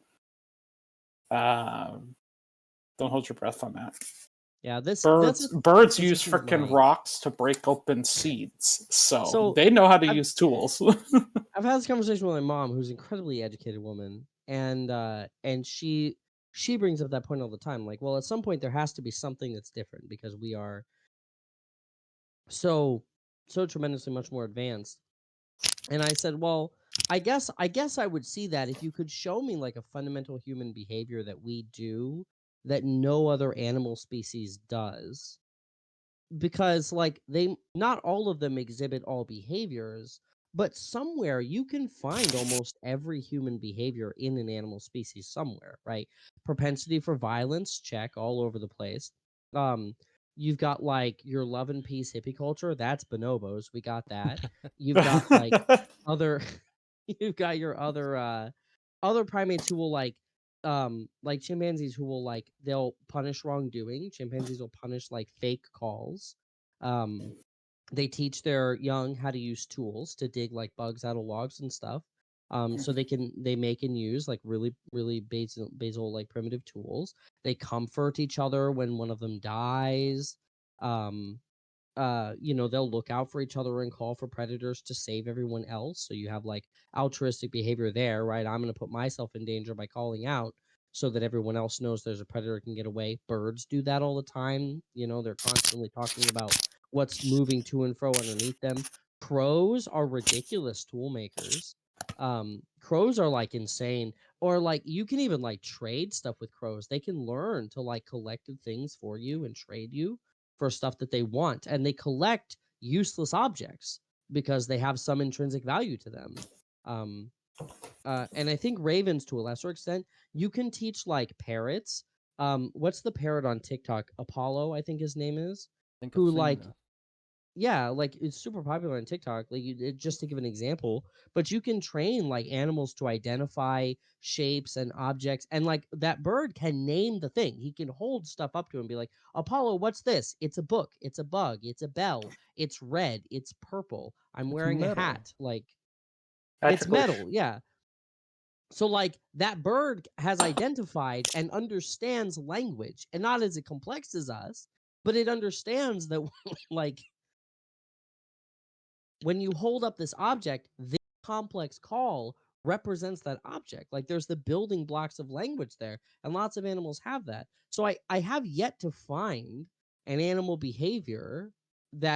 Don't hold your breath on that. Yeah, Birds use freaking rocks to break open seeds, so they know how to use tools. I've had this conversation with my mom, who's an incredibly educated woman, and she brings up that point all the time. Like, well, at some point there has to be something that's different because we are so tremendously much more advanced. And I said, well, I guess I would see that if you could show me like a fundamental human behavior that we do that no other animal species does. Because like not all of them exhibit all behaviors, but somewhere you can find almost every human behavior in an animal species somewhere, right? Propensity for violence, check, all over the place. You've got like your love and peace hippie culture, that's bonobos, we got that. You've got like other you've got your other primates who will like chimpanzees who will like they'll punish wrongdoing. Chimpanzees will punish like fake calls. They teach their young how to use tools to dig like bugs out of logs and stuff. So they make and use like really basal like primitive tools. They comfort each other when one of them dies. Um, they'll look out for each other and call for predators to save everyone else. So you have like altruistic behavior there, right? I'm going to put myself in danger by calling out so that everyone else knows there's a predator can get away. Birds do that all the time. They're constantly talking about what's moving to and fro underneath them. Crows are ridiculous tool makers. Crows are like insane, or like you can even like trade stuff with crows. They can learn to like collect things for you and trade you for stuff that they want, and they collect useless objects because they have some intrinsic value to them. And I think ravens, to a lesser extent, you can teach like parrots. What's the parrot on TikTok? Apollo, I think his name is. I think Who I've seen like that. yeah, like it's super popular on TikTok. Like just to give an example, but you can train like animals to identify shapes and objects, and like that bird can name the thing. He can hold stuff up to him and be like, "Apollo, what's this? It's a book. It's a bug. It's a bell. It's red. It's purple. I'm It's wearing a metal. hat." Like it's Ethically metal, yeah. So like that bird has identified and understands language, and not as complex as us, but it understands that like when you hold up this object, this complex call represents that object. Like there's the building blocks of language there, and lots of animals have that. So I have yet to find an animal behavior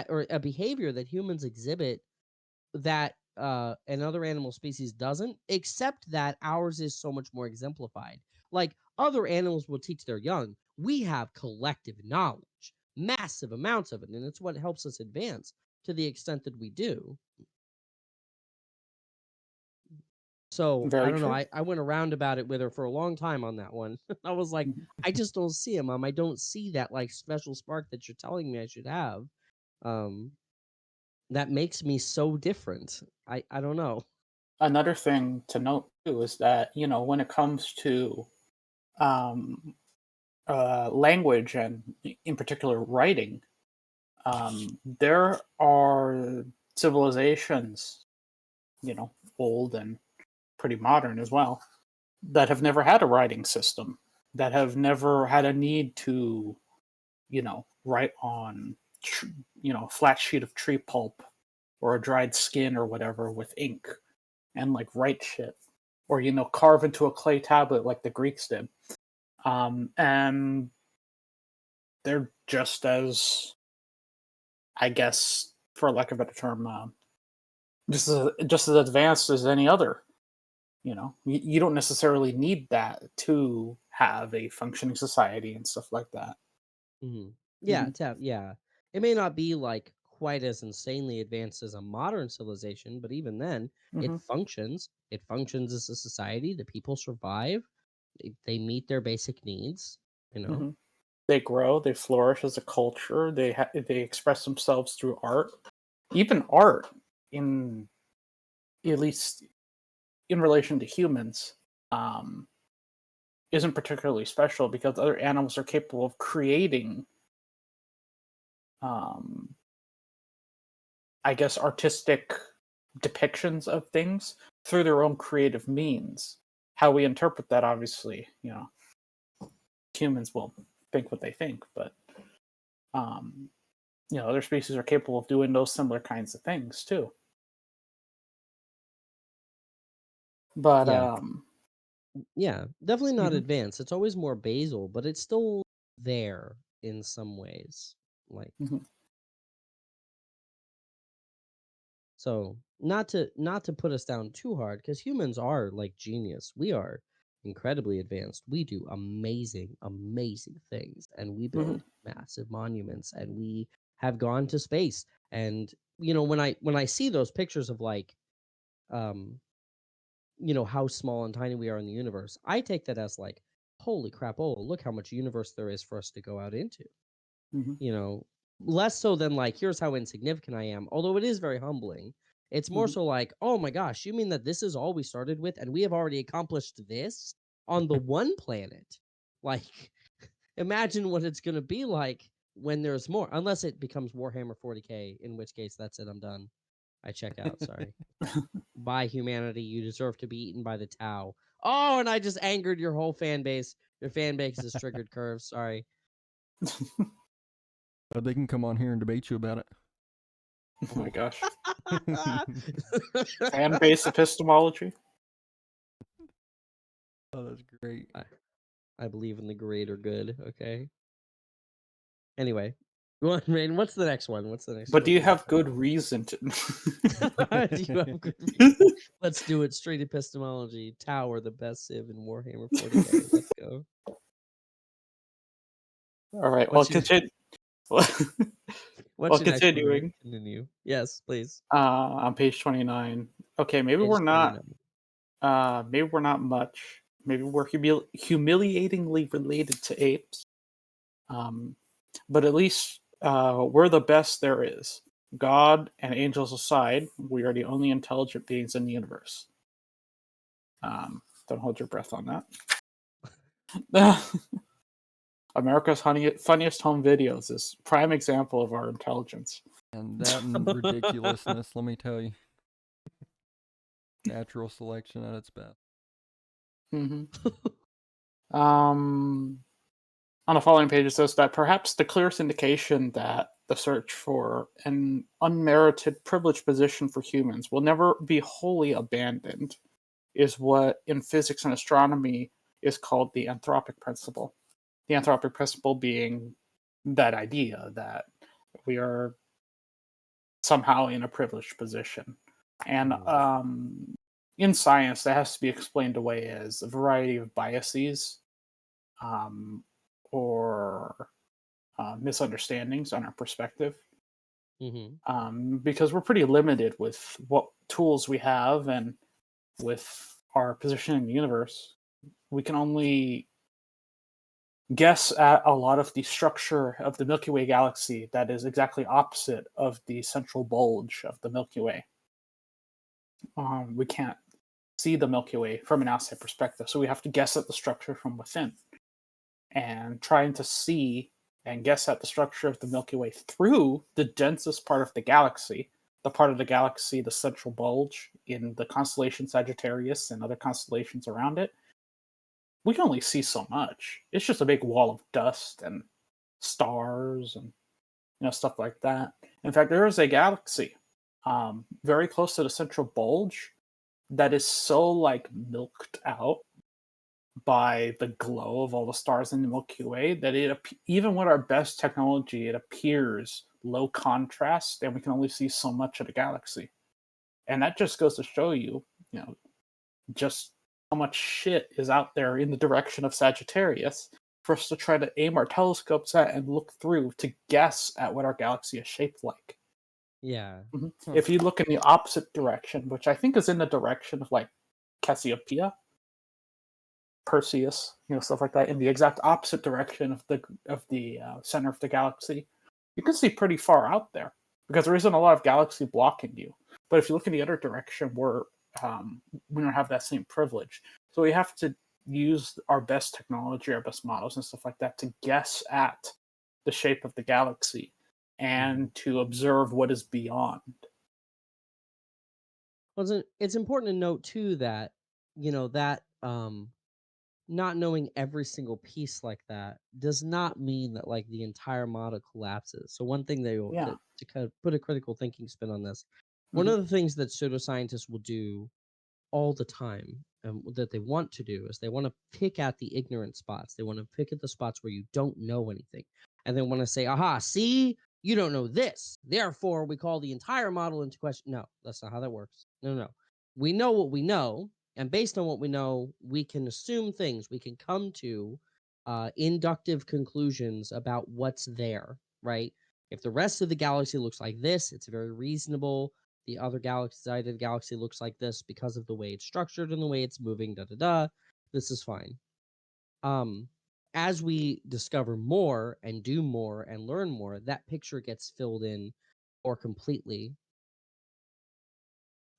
or a behavior that humans exhibit that another animal species doesn't, except that ours is so much more exemplified. Like other animals will teach their young. We have collective knowledge, massive amounts of it, and it's what helps us advance to the extent that we do. So I very don't know. true. I went around about it with her for a long time on that one. I was like, I just don't see it, Mom. I don't see that like special spark that you're telling me I should have. Um, that makes me so different. I don't know. Another thing to note too is that when it comes to um, language and in particular writing, There are civilizations, old and pretty modern as well, that have never had a writing system, that have never had a need to, write on, a flat sheet of tree pulp or a dried skin or whatever with ink and like write shit or, carve into a clay tablet like the Greeks did. And they're just as, I guess, for lack of a better term, just as advanced as any other. You don't necessarily need that to have a functioning society and stuff like that. Hmm. Hmm. Yeah. It may not be like quite as insanely advanced as a modern civilization, but even then, it Hmm. functions. It functions as a society. The people survive. They meet their basic needs. You know. Hmm. They grow, they flourish as a culture. They express themselves through art, even art, in at least in relation to humans, um, isn't particularly special because other animals are capable of creating, um, I guess, artistic depictions of things through their own creative means. How we interpret that, obviously, humans will think what they think, but um, other species are capable of doing those similar kinds of things too. But Yeah. Yeah. Definitely not mhm, advanced. It's always more basal, but it's still there in some ways. Like. mhm, So not to put us down too hard, because humans are like genius. We are incredibly advanced. We do amazing things, and we mhm, build massive monuments, and we have gone to space. And when I see those pictures of like um how small and tiny we are in the universe, I take that as like, holy crap, oh look how much universe there is for us to go out into. mhm, you know, Less so than like, here's how insignificant I am, although it is very humbling. It's more mhm. so like, oh my gosh, you mean that this is all we started with and we have already accomplished this on the one planet? Like, imagine what it's going to be like when there's more, unless it becomes Warhammer 40K, in which case that's it, I'm done. I check out, sorry. Bye, humanity, you deserve to be eaten by the Tau. Oh, and I just angered your whole fan base. Your fan base is triggered curves, sorry. They can come on here and debate you about Oh my gosh. it. Fan base epistemology. Oh, that's great. I, I believe in the greater good, okay? Anyway, go on, Rain. What's the next one? What's the next But do What's you the next have one? good reason to? Do you have good reason? Let's do it. Straight epistemology. Tower, the best civ in Warhammer 40K. Let's go. All right. Well, What's your continue. What's Well, your next one, Rain? continuing. Continue. Yes, please. On page 29. Okay, maybe we're Page not. 29. Maybe we're not much. Maybe we're humiliatingly related to apes. Um, but at least we're the best there is. God and angels aside, we are the only intelligent beings in the universe. Don't hold your breath on that. America's funniest home videos is prime example of our intelligence. And that and ridiculousness, let me tell you. Natural selection at its best. Hmm. On the following page, it says that perhaps the clearest indication that the search for an unmerited privileged position for humans will never be wholly abandoned is what in physics and astronomy is called the anthropic principle. The anthropic principle being that idea that we are somehow in a privileged position. And Mhm. in science, that has to be explained away as a variety of biases, um, or misunderstandings on our perspective, Mhm. because we're pretty limited with what tools we have and with our position in the universe. We can only guess at a lot of the structure of the Milky Way galaxy that is exactly opposite of the central bulge of the Milky Way. We can't see the Milky Way from an outside perspective, so we have to guess at the structure from within. And trying to see and guess at the structure of the Milky Way through the densest part of the galaxy, the part of the galaxy, the central bulge in the constellation Sagittarius and other constellations around it, we can only see so much. It's just a big wall of dust and stars and stuff like that. In fact, there is a galaxy very close to the central bulge that is so like milked out by the glow of all the stars in the Milky Way that even with our best technology, it appears low contrast, and we can only see so much of the galaxy. And that just goes to show you, just how much shit is out there in the direction of Sagittarius for us to try to aim our telescopes at and look through to guess at what our galaxy is shaped like. Yeah. Huh. If you look in the opposite direction, which I think is in the direction of like Cassiopeia, Perseus, stuff like that, in the exact opposite direction of the center of the galaxy, you can see pretty far out there because there isn't a lot of galaxy blocking you. But if you look in the other direction, we don't have that same privilege. So we have to use our best technology, our best models, and stuff like that to guess at the shape of the galaxy and to observe what is beyond. Well, it's important to note too that that not knowing every single piece like that does not mean that like the entire model collapses. So one thing Yeah. to kind of put a critical thinking spin on this, one Mhm. of the things that pseudoscientists will do all the time that they want to do is they want to pick at the ignorant spots. They want to pick at the spots where you don't know anything. And they want to say, aha, see, you don't know this. Therefore, we call the entire model into question. No, that's not how that works. No. We know what we know. And based on what we know, we can assume things. We can come to inductive conclusions about what's there, right? If the rest of the galaxy looks like this, it's very reasonable the other galaxy side of the galaxy looks like this because of the way it's structured and the way it's moving, this is fine. As we discover more and do more and learn more, that picture gets filled in more completely.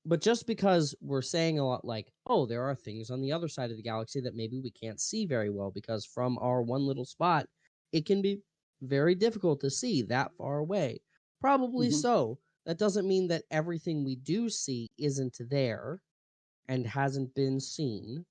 But just because we're saying a lot like, oh, there are things on the other side of the galaxy that maybe we can't see very well because from our one little spot, it can be very difficult to see that far away. Probably Mhm. so. That doesn't mean that everything we do see isn't there and hasn't been seen.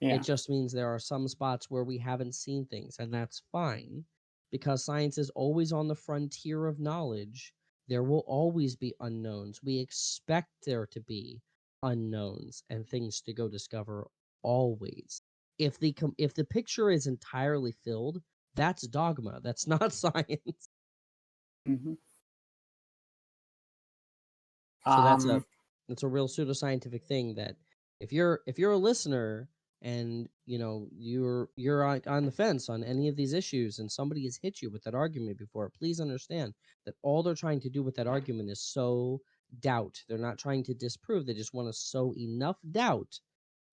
It Yeah. just means there are some spots where we haven't seen things, and that's fine because science is always on the frontier of knowledge. There will always be unknowns. We expect there to be unknowns and things to go discover always. If the picture is entirely filled, that's dogma. That's not science. Mhm. So Um, that's a real pseudoscientific thing that if you're a listener and you're on the fence on any of these issues and somebody has hit you with that argument before, please understand that all they're trying to do with that argument is sow doubt. They're not trying to disprove. They just want to sow enough doubt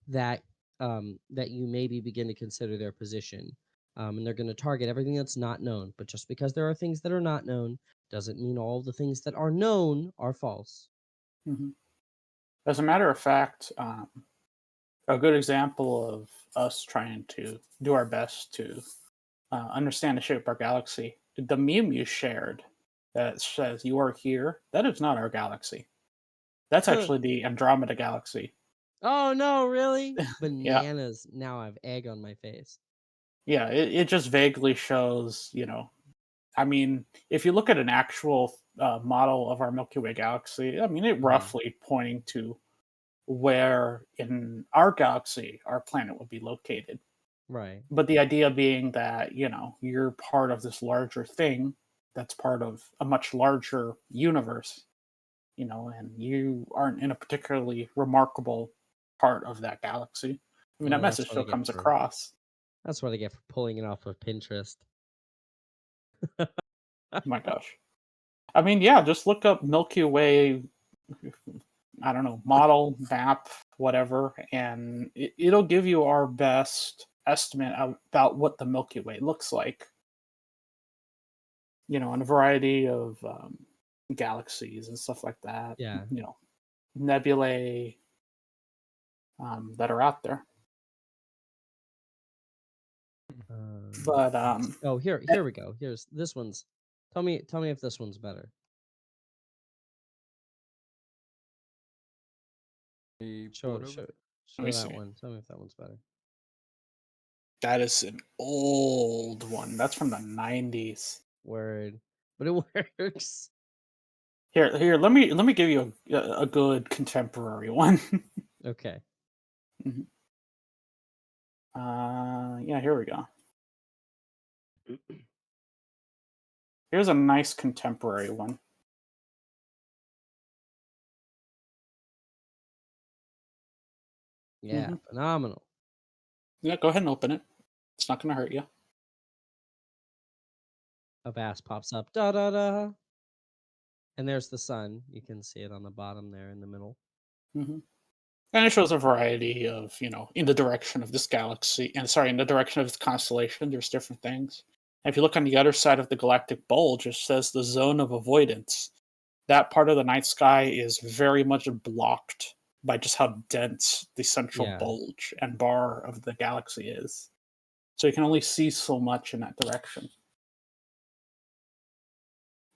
that that you maybe begin to consider their position. And they're going to target everything that's not known. But just because there are things that are not known doesn't mean all the things that are known are false. mhm. As a matter of fact, a good example of us trying to do our best to understand the shape of our galaxy, the meme you shared that says "You are here," that is not our galaxy. That's actually the Andromeda galaxy. Oh no, really? Yeah, Bananas. Now I have egg on my face. yeah. It just vaguely shows, I mean, if you look at an actual model of our Milky Way galaxy, I mean, it Mhm. roughly pointing to where in our galaxy our planet would be located. Right. But the idea being that, you're part of this larger thing that's part of a much larger universe, and you aren't in a particularly remarkable part of that galaxy. I mean, that Well, message still comes across. that's what I get for pulling it off of Pinterest. Oh my gosh. I mean, yeah, just look up Milky Way, I don't know, model, map, whatever, and it'll give you our best estimate about what the Milky Way looks like, in a variety of galaxies and stuff like that, Yeah. nebulae that are out there. But Oh, here we go. Here's this one's. Tell me if this one's better. He Show pull it over. me that see. one. Tell me if that one's better. that is an old one. That's from the 90s. Word, but it works. Here. Let me give you a good contemporary one. Okay. Yeah. Here we go. Here's a nice contemporary one. Yeah, phenomenal. Yeah, go ahead and open it. It's not going to hurt you. A bass pops up. Da da da. And there's the sun. You can see it on the bottom there in the middle. And it shows a variety of, in the direction of this galaxy, in the direction of its constellation, there's different things. And if you look on the other side of the galactic bulge, it says the zone of avoidance. That part of the night sky is very much blocked by just how dense the central bulge and bar of the galaxy is. So you can only see so much in that direction.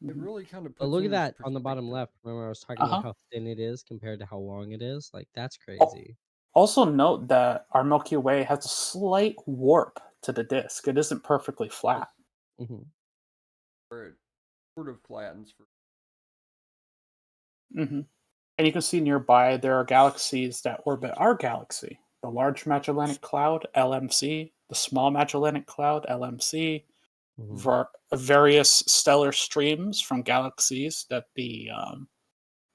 It really kind of puts But look at into that on the bottom perspective. left. Remember I was talking about how thin it is compared to how long it is? Like, that's crazy. Also note that our Milky Way has a slight warp to the disk. It isn't perfectly flat. Where it sort of flattens for. And you can see nearby there are galaxies that orbit our galaxy. The Large Magellanic Cloud, LMC, the Small Magellanic Cloud, LMC, various stellar streams from galaxies that the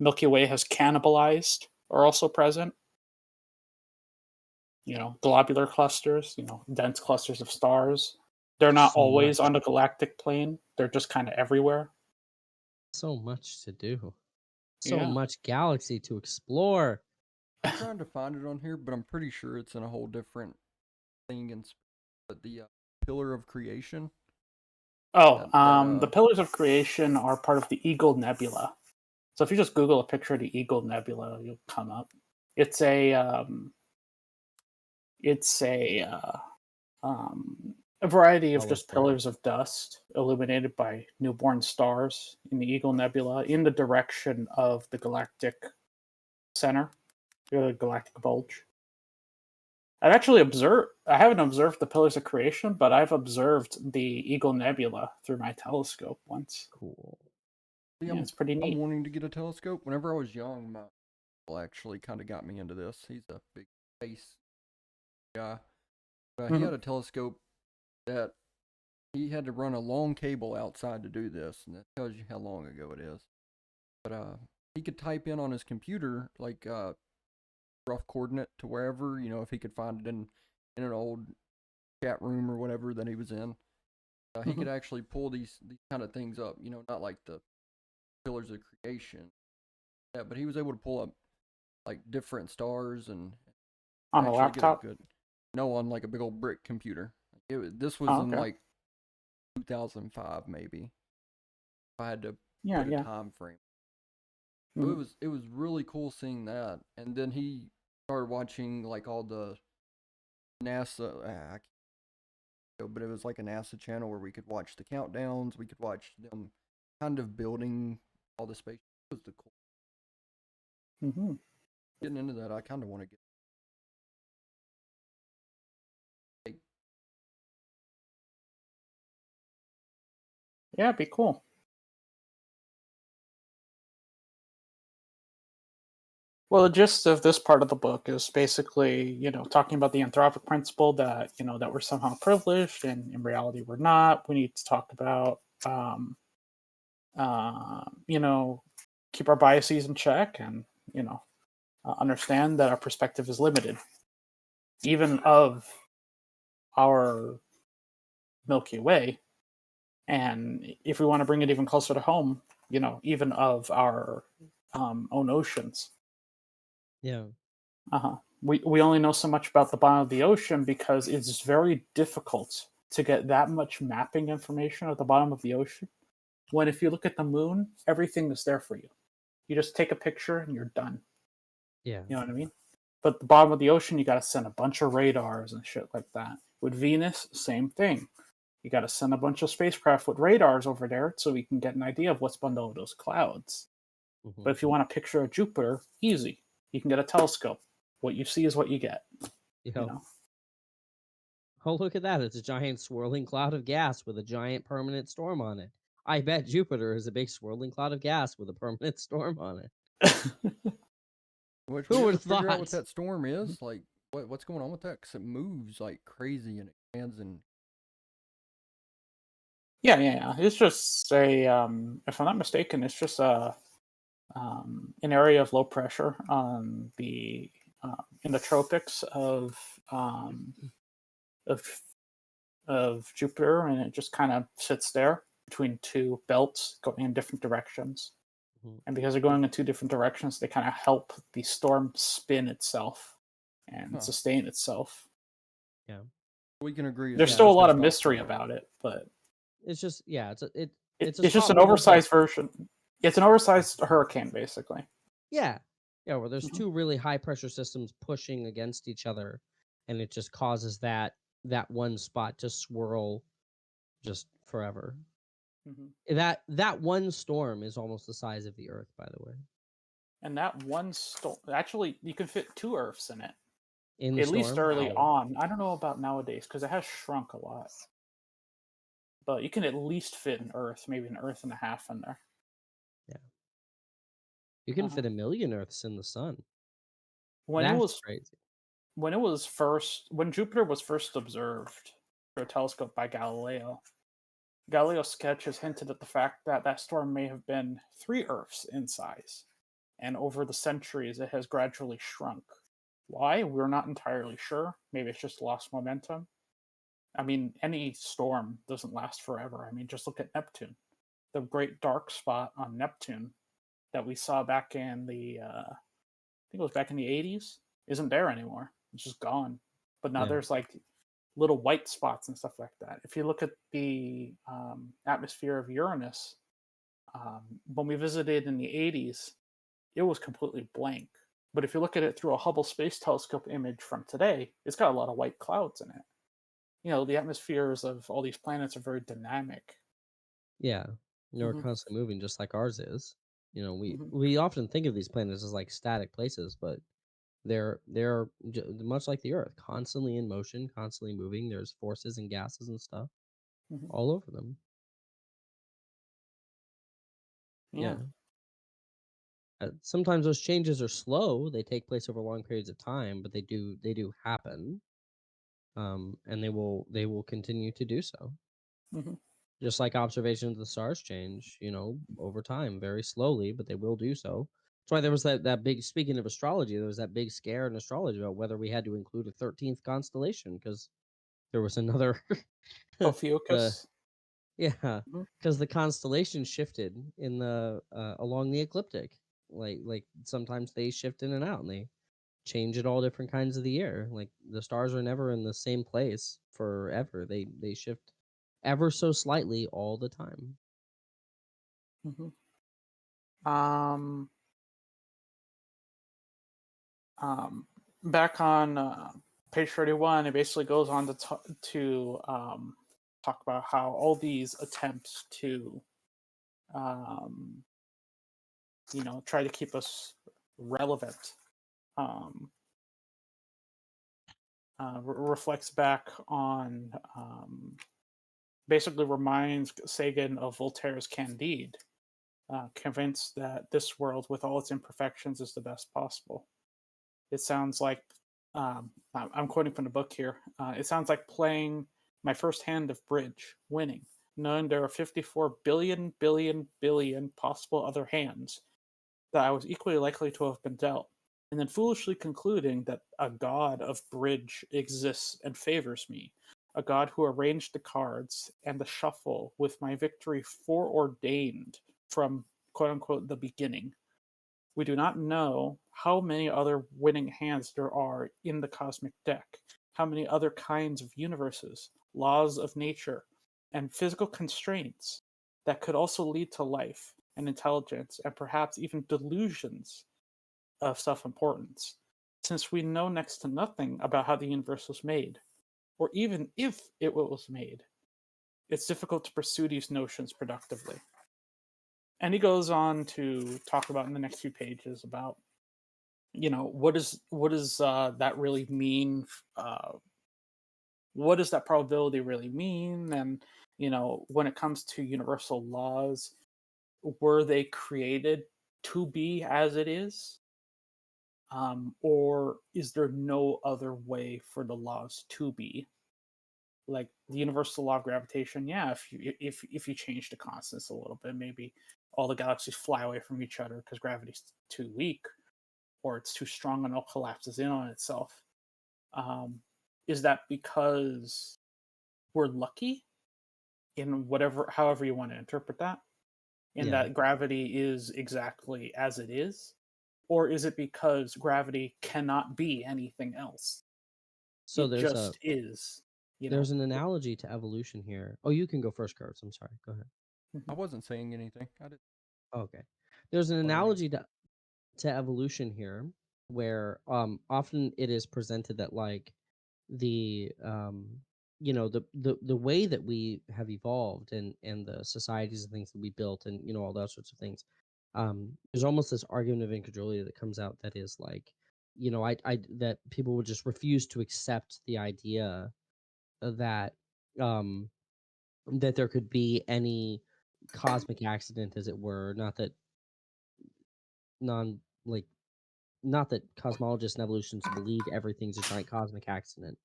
Milky Way has cannibalized are also present. Globular clusters, dense clusters of stars. They're not always on the galactic plane. They're just kind of everywhere. So much to do. So much galaxy to explore. I'm trying to find it on here, but I'm pretty sure it's in a whole different thing. But the Pillar of Creation. The Pillars of Creation are part of the Eagle Nebula. So if you just Google a picture of the Eagle Nebula, you'll come up. It's a variety of just pillars of dust illuminated by newborn stars in the Eagle Nebula in the direction of the galactic center, the galactic bulge. I haven't observed the Pillars of Creation, but I've observed the Eagle Nebula through my telescope once. Cool. Yeah, it's pretty neat. I'm wanting to get a telescope. Whenever I was young, my uncle actually kind of got me into this. He's a big space guy. He had a telescope that he had to run a long cable outside to do this, and that tells you how long ago it is. But he could type in on his computer like rough coordinate to wherever, if he could find it in an old chat room or whatever that he was in. He could actually pull these kind of things up, not like the Pillars of Creation. Yeah, but he was able to pull up like different stars and on a laptop. No, on like a big old brick computer. This was in like 2005 maybe. If I had to put a time frame. So it was really cool seeing that, and then he started watching like all the NASA. But it was like a NASA channel where we could watch the countdowns. We could watch them kind of building all the space. It was the cool. Getting into that, I kind of want to get. Yeah, it'd be cool. Well, the gist of this part of the book is basically, talking about the anthropic principle that, that we're somehow privileged and in reality we're not. We need to talk about, keep our biases in check and, understand that our perspective is limited, even of our Milky Way. And if we want to bring it even closer to home, even of our own oceans. Yeah. We only know so much about the bottom of the ocean because it's very difficult to get that much mapping information at the bottom of the ocean. When if you look at the moon, everything is there for you. You just take a picture and you're done. Yeah. You know what I mean? But the bottom of the ocean, you got to send a bunch of radars and shit like that. With Venus, same thing. You got to send a bunch of spacecraft with radars over there so we can get an idea of what's below those clouds. Mhm. But if you want a picture of Jupiter, easy. You can get a telescope. What you see is what you get. You You know, know. oh, look at that. It's a giant swirling cloud of gas with a giant permanent storm on it. I bet Jupiter is a big swirling cloud of gas with a permanent storm on it. Which Who we would ever have figure out what thought? that storm is? Like, what's going on with that? Because it moves like crazy and it expands and Yeah. It's just a, if I'm not mistaken, it's just an area of low pressure on the in the tropics of of Jupiter, and it just kind of sits there between two belts going in different directions. Mhm. And because they're going in two different directions, they kind of help the storm spin itself and Huh. sustain itself. Yeah. we can agree. There's Yeah. still a just lot gonna of stop mystery there. about it, but It's just it's a it's just spot an where there's like oversized version. It's an oversized hurricane, basically. yeah. Yeah, where there's Mhm. two really high pressure systems pushing against each other and it just causes that one spot to swirl just forever. Mhm. That one storm is almost the size of the Earth, by the way. And that one storm, actually, you can fit two Earths in it. In the At least storm. early Wow. on. I don't know about nowadays because it has shrunk a lot. But you can at least fit an Earth, maybe an Earth and a half in there. Yeah. You can Uh-huh. fit a million Earths in the sun. When it That's was crazy. when Jupiter was first observed through a telescope by Galileo, Galileo's sketches hinted at the fact that that storm may have been 3 Earths in size, and over the centuries it has gradually shrunk. Why? We're not entirely sure. Maybe it's just lost momentum. I mean, any storm doesn't last forever. I mean, just look at Neptune. The great dark spot on Neptune that we saw back in the, I think it was back in the 80s, isn't there anymore. It's just gone. But now Yeah. there's like little white spots and stuff like that. If you look at the atmosphere of Uranus, when we visited in the 80s, it was completely blank. But if you look at it through a Hubble Space Telescope image from today, it's got a lot of white clouds in it. You know, the atmospheres of all these planets are very dynamic. Yeah. They're Hmm. constantly moving just like ours is. You know, Hmm. we often think of these planets as like static places, but they're much like the Earth, constantly in motion, constantly moving. There's forces and gases and stuff Hmm. all over them. Yeah. Yeah. Sometimes those changes are slow. They take place over long periods of time, but they do happen. And they will continue to do so. Hmm. Just like observations of the stars change, over time, very slowly, but they will do so. That's why there was that big, speaking of astrology, there was that big scare in astrology about whether we had to include a 13th constellation because there was another, the, Ophiuchus. yeah, Hmm. because the constellation shifted in the, along the ecliptic. Like sometimes they shift in and out and they change at all different kinds of the year. Like the stars are never in the same place forever. They shift ever so slightly all the time. Hmm. Um, um, Back on page 31, it basically goes on to talk about how all these attempts to, um, try to keep us relevant um, reflects back on, basically reminds Sagan of Voltaire's Candide, convinced that this world, with all its imperfections, is the best possible. It sounds like, I'm quoting from the book here, it sounds like playing my first hand of bridge, winning, knowing there are 54 billion, billion, billion possible other hands that I was equally likely to have been dealt, and then foolishly concluding that a god of bridge exists and favors me, a god who arranged the cards and the shuffle with my victory foreordained from quote unquote the beginning. We do not know how many other winning hands there are in the cosmic deck, how many other kinds of universes, laws of nature, and physical constraints that could also lead to life and intelligence and perhaps even delusions of self importance, since we know next to nothing about how the universe was made. or even if it was made, it's difficult to pursue these notions productively. And he goes on to talk about in the next few pages about, what does that really mean? What does that probability really mean? And when it comes to universal laws, were they created to be as it is, or is there no other way for the laws to be? Like the universal law of gravitation, yeah, if you change the constants a little bit, maybe all the galaxies fly away from each other because gravity's too weak, or it's too strong and it collapses in on itself. Um, is that because we're lucky in however you want to interpret that, in Yeah. that gravity is exactly as it is, or is it because gravity cannot be anything else? So It just is, you know. there's an analogy to evolution here. Oh, you can go first, Cards. I'm sorry. Go ahead. I Mhm. wasn't saying anything. I didn't. Okay. There's an Learning. analogy to evolution here where often it is presented that like the the way that we have evolved and the societies and things that we built and all those sorts of things, there's almost this argument of incredulity that comes out that is like, I that people would just refuse to accept the idea that um that there could be any cosmic accident, as it were. Not that non like not that cosmologists and evolutionists believe everything's a giant cosmic accident.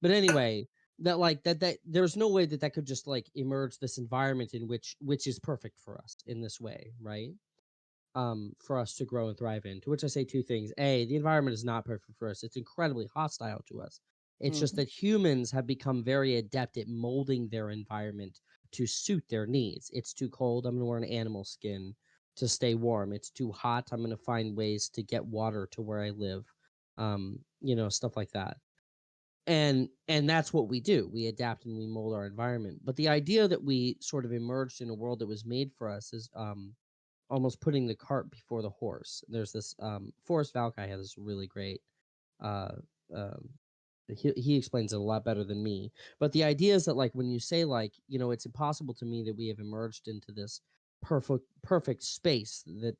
But anyway, that there's no way that could just like emerge this environment in which is perfect for us in this way, right? For us to grow and thrive in. To which I say two things. A, the environment is not perfect for us. It's incredibly hostile to us. It's just Mhm. that humans have become very adept at molding their environment to suit their needs. It's too cold, I'm going to wear an animal skin to stay warm. It's too hot, I'm going to find ways to get water to where I live. Stuff like that. And that's what we do. We adapt and we mold our environment. But the idea that we sort of emerged in a world that was made for us is almost putting the cart before the horse. There's this Forrest Valkai has this really great uh um he explains it a lot better than me. But the idea is that like when you say like, it's impossible to me that we have emerged into this perfect space that,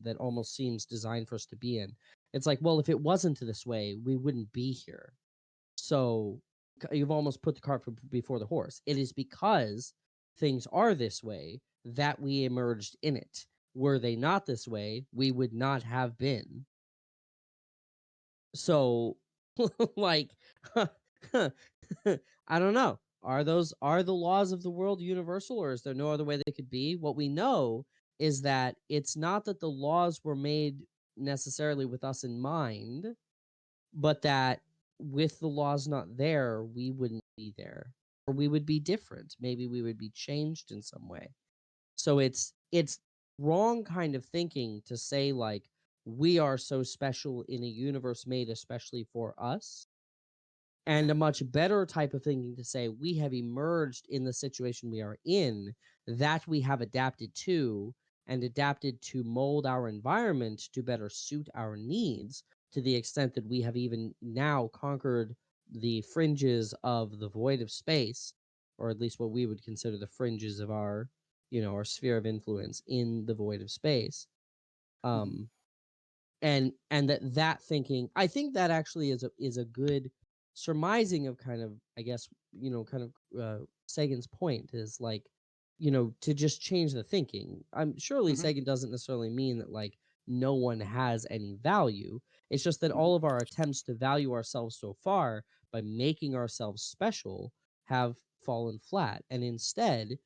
that almost seems designed for us to be in. It's like, well, if it wasn't this way, we wouldn't be here. So you've almost put the cart before the horse. It is because things are this way that we emerged in it. Were they not this way, we would not have been. So, like, I don't know. Are the laws of the world universal, or is there no other way they could be? What we know is that it's not that the laws were made necessarily with us in mind, but that with the laws not there, we wouldn't be there, or we would be different. Maybe we would be changed in some way. So it's wrong kind of thinking to say like we are so special in a universe made especially for us, and a much better type of thinking to say we have emerged in the situation we are in, that we have adapted to, and adapted to mold our environment to better suit our needs, to the extent that we have even now conquered the fringes of the void of space, or at least what we would consider the fringes of our our sphere of influence in the void of space. Mhm. um and that thinking, I think that actually is a good surmising of kind of, I guess, kind of Sagan's point is like, to just change the thinking. I'm surely Mhm. Sagan doesn't necessarily mean that like no one has any value. It's just that Mhm. all of our attempts to value ourselves so far by making ourselves special have fallen flat, and instead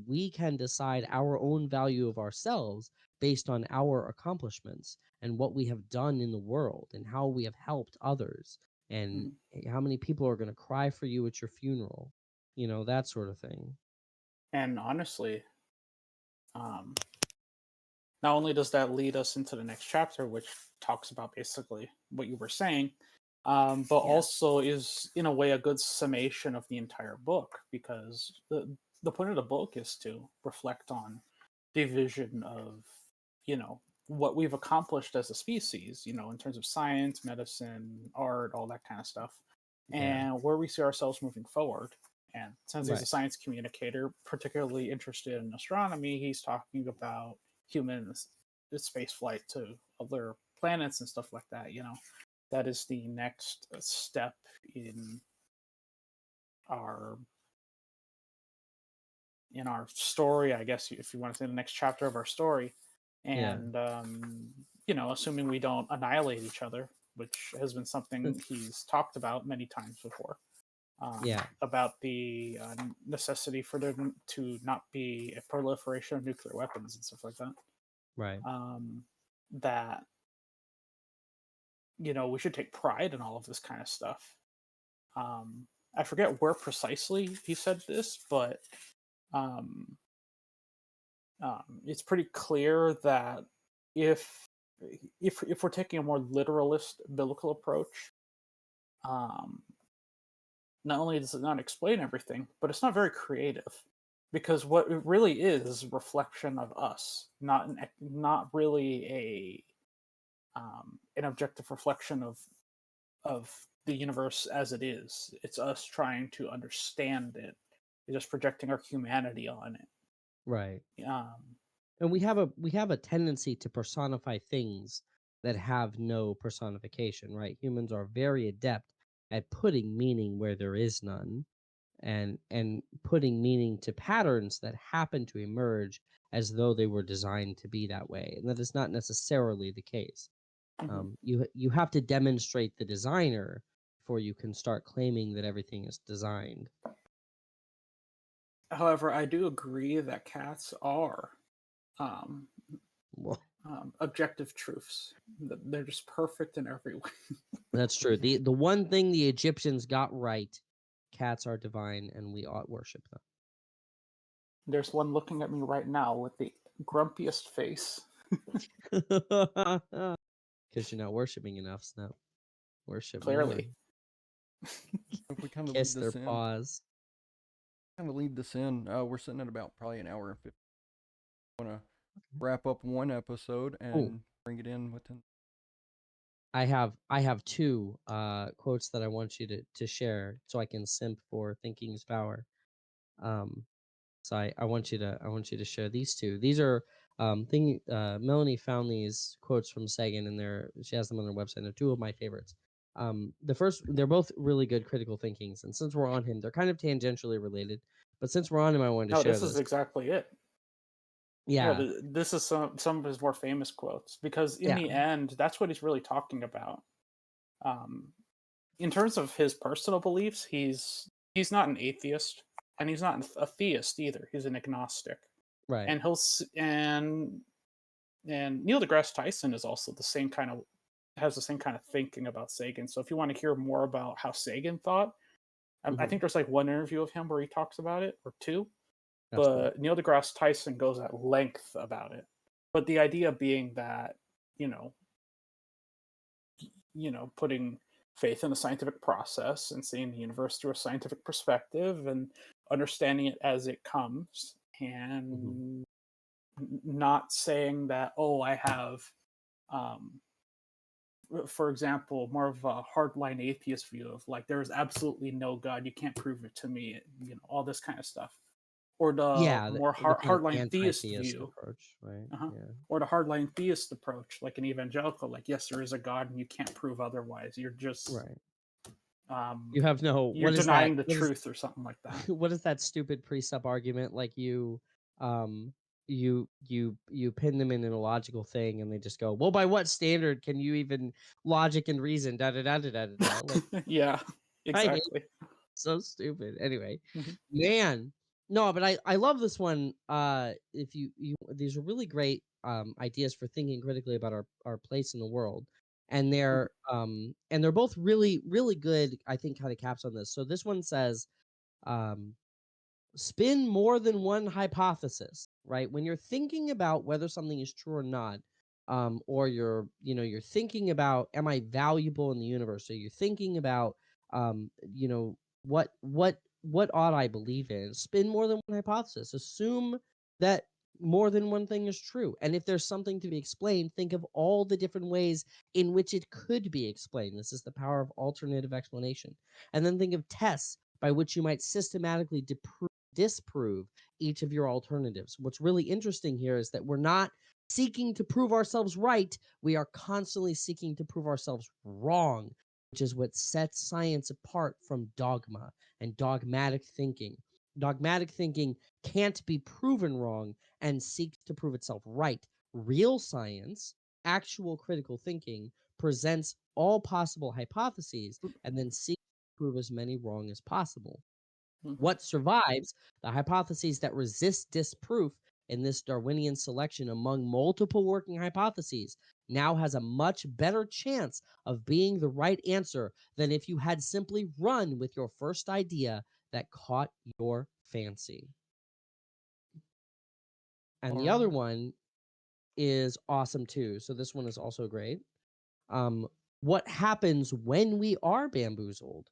we can decide our own value of ourselves based on our accomplishments and what we have done in the world and how we have helped others, and Mhm. how many people are going to cry for you at your funeral, that sort of thing. And honestly, um, not only does that lead us into the next chapter, which talks about basically what you were saying, but Yeah. also is in a way a good summation of the entire book, because the point of the book is to reflect on the vision of what we've accomplished as a species, in terms of science, medicine, art, all that kind of stuff. and where we see ourselves moving forward. And since he's a Right. science communicator, particularly interested in astronomy, he's talking about human space flight to other planets and stuff like that. That is the next step in our story, I guess, if you want to say the next chapter of our story. Yeah. And assuming we don't annihilate each other, which has been something he's talked about many times before. Yeah. About the necessity for there to not be a proliferation of nuclear weapons and stuff like that. Right. That we should take pride in all of this kind of stuff. I forget where precisely he said this, but it's pretty clear that if we're taking a more literalist biblical approach, not only does it not explain everything, but it's not very creative, because what it really is a reflection of us, not really an objective reflection of the universe as it is. It's us trying to understand it. We're just projecting our humanity on it. Right. Um, And we have a tendency to personify things that have no personification, right? Humans are very adept at putting meaning where there is none, and putting meaning to patterns that happen to emerge as though they were designed to be that way, and that is not necessarily the case. mhm. You have to demonstrate the designer before you can start claiming that everything is designed. However, I do agree that cats are um, Well, objective truths. They're just perfect in every way. that's true. The one thing the Egyptians got right, cats are divine and we ought worship There's one looking at me right now with the grumpiest face. them. Because you're not worshiping enough, so worship more. Clearly. If we kind of Kiss lead their this in, paws. we're sitting at about probably an hour and 50. Want to wrap up one episode Oh, and bring it in within. I have two quotes that I want you to share so I can simp for thinking's power. Um, so I want you to share these two. These are Melanie found these quotes from Sagan, and she has them on their website. They're two of my favorites. They're both really good critical thinkings, and since we're on him, they're kind of tangentially related. But since we're on him, I wanted to No, share this is this. exactly it. Yeah, This is some of his more famous quotes, because in yeah, the end, that's what he's really talking about. In terms of his personal beliefs, he's not an atheist, and he's not a theist either. He's an agnostic, right. and and Neil deGrasse Tyson is also has the same kind of thinking about Sagan. So if you want to hear more about how Sagan thought, I Mhm. think there's like one interview of him where he talks about it, or two. Absolutely. But Neil deGrasse Tyson goes at length about it. But the idea being that, you know, putting faith in the scientific process and seeing the universe through a scientific perspective and understanding it as it comes, Mhm. and not saying that, oh, I have, um, for example, more of a hardline atheist view of like, there is absolutely no God, you can't prove it to me, all this kind of stuff, or the Yeah, more the kind of hardline theist anti-theist view, approach, right? uh-huh. Yeah, or the hardline theist approach, like an evangelical, like, yes, there is a God and you can't prove otherwise. You're just right. um, You have no. you're What is that? denying the truth or something like that. What is that stupid precept argument? Like um, you pin them in a logical thing, and they just go, well, by what standard can you even logic and reason? Da da da da da da. Like, Yeah, I hate exactly. so stupid. Anyway, Mhm. man, no, but I love this one. If you these are really great ideas for thinking critically about our place in the world, and Mhm. they're both really good. I think kind of caps on this. So this one says, um, spin more than one hypothesis, right? When you're thinking about whether something is true or not, or you're thinking about, am I valuable in the universe? So you're thinking about, what ought I believe in? Spin more than one hypothesis. Assume that more than one thing is true. And if there's something to be explained, think of all the different ways in which it could be explained. This is the power of alternative explanation. And then think of tests by which you might systematically disprove each of your alternatives. What's really interesting here is that we're not seeking to prove ourselves right, we are constantly seeking to prove ourselves wrong, which is what sets science apart from dogma and dogmatic thinking. Dogmatic thinking can't be proven wrong and seeks to prove itself right. Real science, actual critical thinking, presents all possible hypotheses and then seeks to prove as many wrong as possible. Mhm. What survives, the hypotheses that resist disproof in this Darwinian selection among multiple working hypotheses, now has a much better chance of being the right answer than if you had simply run with your first idea that caught your fancy. And the other Or one is awesome too. So this one is also great. Um, what happens when we are bamboozled?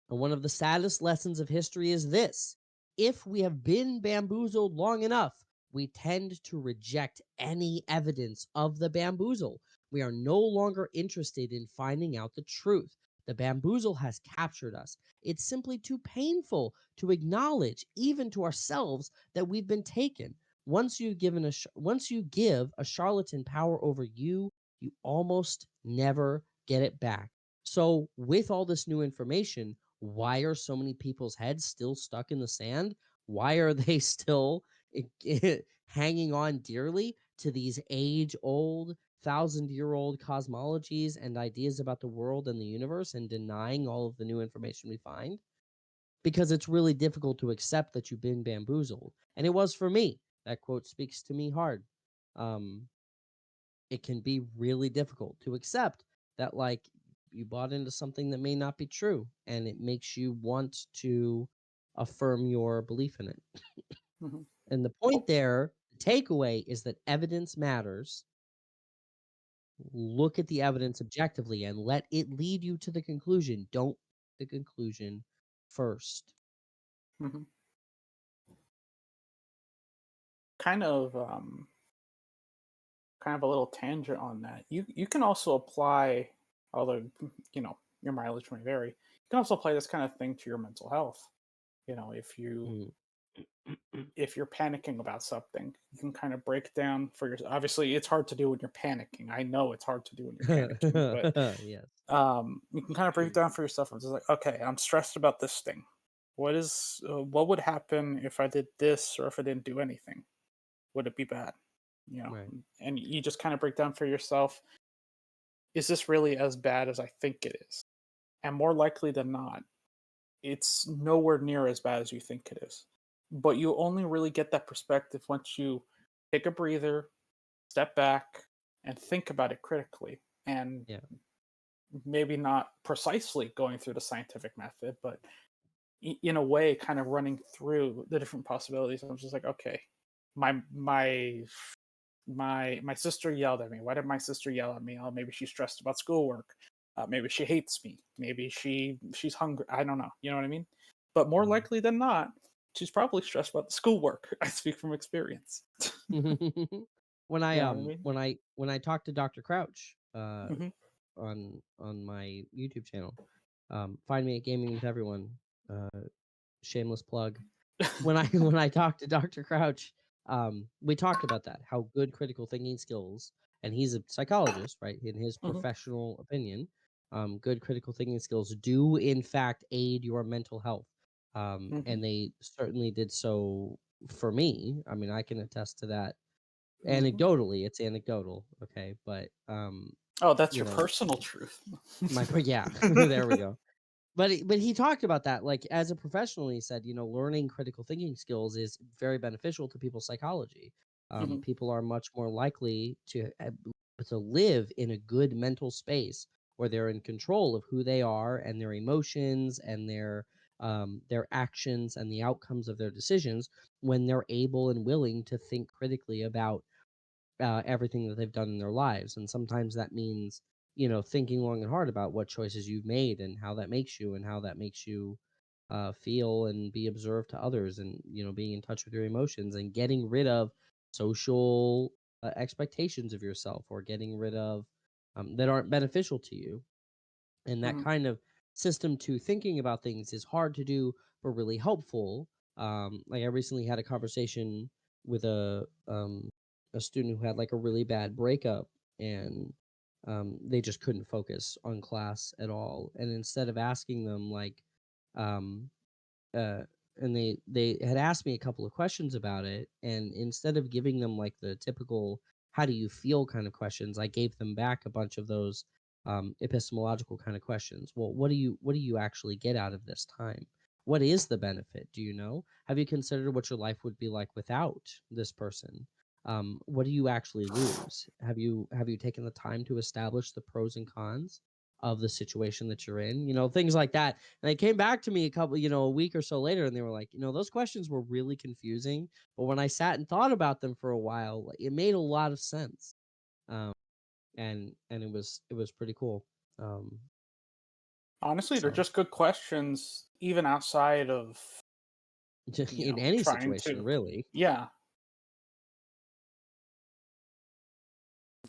And one of the saddest lessons of history is this: if we have been bamboozled long enough, we tend to reject any evidence of the bamboozle. We are no longer interested in finding out the truth. The bamboozle has captured us. It's simply too painful to acknowledge, even to ourselves, that we've been taken. Once you give a charlatan power over you, you almost never get it back. So, with all this new information, why are so many people's heads still stuck in the sand? Why are they still hanging on dearly to these age old, 1,000-year-old cosmologies and ideas about the world and the universe and denying all of the new information we find? Because it's really difficult to accept that you've been bamboozled. And it was for me. That quote speaks to me hard. Um, it can be really difficult to accept that, like, you bought into something that may not be true, and it makes you want to affirm your belief in it. Mhm. And the point Oh, there, the takeaway is that evidence matters. Look at the evidence objectively and let it lead you to the conclusion. Don't the conclusion first. mhm. Kind of kind of a little tangent on that. You can also apply, although your mileage may vary. You can also apply this kind of thing to your mental health. Mm. If you're panicking about something, you can kind of break down for your. Obviously, it's hard to do when you're panicking. I know it's hard to do when you're panicking, but Yes. you can kind of break it down for yourself. I'm just like, okay, I'm stressed about this thing. What would happen if I did this or if I didn't do anything? Would it be bad? Right. And you just kind of break down for yourself, is this really as bad as I think it is? And more likely than not, it's nowhere near as bad as you think it is. But you only really get that perspective once you take a breather, step back, and think about it critically. And Yeah. maybe not precisely going through the scientific method, but in a way, kind of running through the different possibilities. I'm just like, okay, my my my sister yelled at me. Why did my sister yell at me? Oh, maybe she's stressed about schoolwork. Maybe she hates me. Maybe she's hungry. I don't know. You know what I mean? But more likely than not, she's probably stressed about the schoolwork. I speak from experience. Mm. when I You know what I mean? when I talked to Dr. Crouch Hmm. on my YouTube channel, find me at Gaming with Everyone. Uh, Shameless plug. When I when I talked to Dr. Crouch, we talked about that, how good critical thinking skills, and he's a psychologist, right? In his Hmm. professional opinion, good critical thinking skills do in fact aid your mental health. Hmm. And they certainly did so for me. I mean, I can attest to that Hmm. anecdotally. It's anecdotal, okay, but Oh, that's you your know, personal truth. yeah, there we go. But he talked about that, like, as a professional. He said, learning critical thinking skills is very beneficial to people's psychology. Hmm. People are much more likely to live in a good mental space where they're in control of who they are and their emotions and their actions and the outcomes of their decisions when they're able and willing to think critically about everything that they've done in their lives. And sometimes that means, thinking long and hard about what choices you've made and how that makes you feel and be observed to others, and being in touch with your emotions and getting rid of social expectations of yourself, or getting rid of that aren't beneficial to you. And that Mhm. kind of system to thinking about things is hard to do, but really helpful. Like I recently had a conversation with a student who had like a really bad breakup, and they just couldn't focus on class at all. And instead of asking them like, um, uh, and they had asked me a couple of questions about it, and instead of giving them like the typical "how do you feel" kind of questions, I gave them back a bunch of those epistemological kind of questions. Well, what do you actually get out of this time? What is the benefit? Do you know? Have you considered what your life would be like without this person? What do you actually lose? Have you taken the time to establish the pros and cons of the situation that you're in? Things like that. And they came back to me a week or so later, and they were like, those questions were really confusing, but when I sat and thought about them for a while, like, it made a lot of sense. Um, and it was pretty cool. Um, Honestly, they're so just good questions, even outside of in any trying situation, to. really. Yeah.